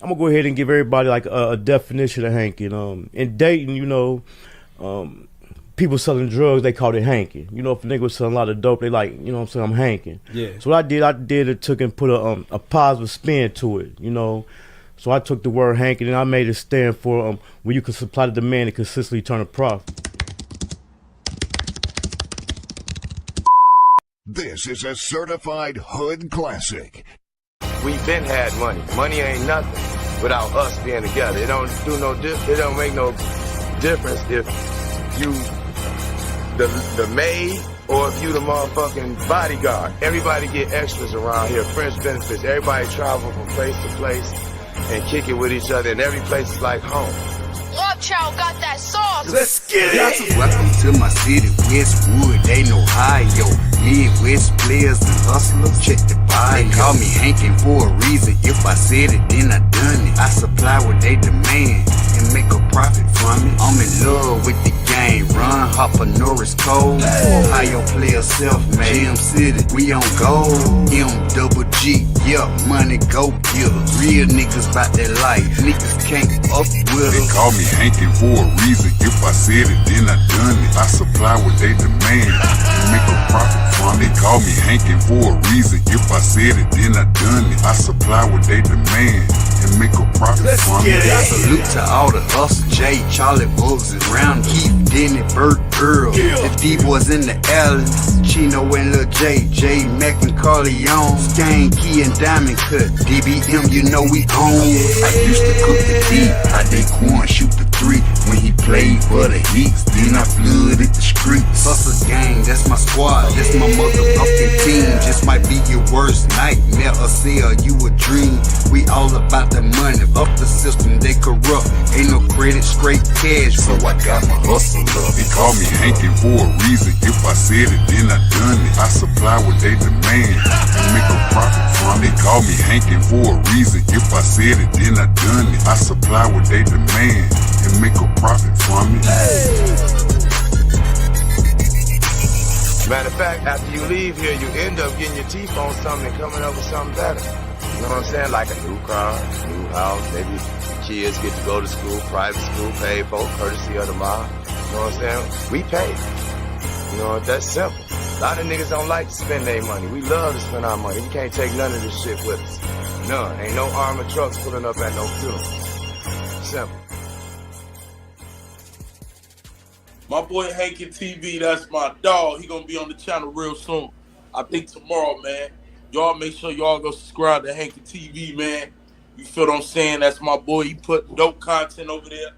I'm gonna go ahead and give everybody like a definition of Hankin. In Dayton, people selling drugs, they called it Hankin. If a nigga was selling a lot of dope, they like, I'm saying, I'm Hankin. Yeah. So what I did it took and put a positive spin to it, So I took the word Hankin and I made it stand for when you can supply the demand and consistently turn a profit. This is a certified hood classic. We've been had money. Money ain't nothing without us being together. It don't make no difference if you the maid or if you the motherfucking bodyguard. Everybody get extras around here, friends benefits. Everybody travel from place to place and kick it with each other, and every place is like home. Love Chyld got that sauce. Let's get it. Welcome to my city, Westwood, ain't Ohio. Midwest players and hustlers, check the bio. They call me Hankin for a reason. If I said it, then I done it. I supply what they demand and make a profit from it. I'm in love with the game. Run, Hopper, Norris, Cole. Ohio player self-made. Jam City, we on gold. M-double-G, yeah, money go killers. Real niggas bout that life. Niggas can't up with us. They call me Hankin for a reason. If I said it, then I done it. I supply what they demand and make a profit from it. They call me Hankin for a reason. If I said it, then I done it. I supply what they demand and make a profit from it. I salute to all the hustle, Jay, Charlie, Bugs, and Round Keith, Denny, Burt, Earl. The D-boys in the alleys, Chino and Lil J, J, Mac and Carleon, Skane, Key and Diamond Cut, DBM, we own. I used to cook the D, I did corn, shoot the 3 when he played for the Heats. Then I flooded the streets. Hustle gang, that's my squad, that's my motherfucking team. Just might be your worst nightmare or sell you a dream. We all about the money, up the system, they corrupt. Ain't no credit, straight cash, so I got my hustle up. They call me Hankin for a reason. If I said it, then I done it. I supply what they demand and make a profit from it. They call me Hankin for a reason. If I said it, then I done it. I supply what they demand and make a profit from it. Matter of fact, after you leave here, you end up getting your teeth on something and coming up with something better. You know what I'm saying? Like a new car, new house, maybe kids get to go to school, private school, paid for, courtesy of the mom. You know what I'm saying? We pay. You know, that's simple. A lot of niggas don't like to spend their money. We love to spend our money. We can't take none of this shit with us. None. Ain't no armored trucks pulling up at no funeral. Simple. My boy Hankin TV, that's my dog. He gonna be on the channel real soon. I think tomorrow, man. Y'all make sure y'all go subscribe to Hankin TV, man. You feel what I'm saying? That's my boy. He put dope content over there.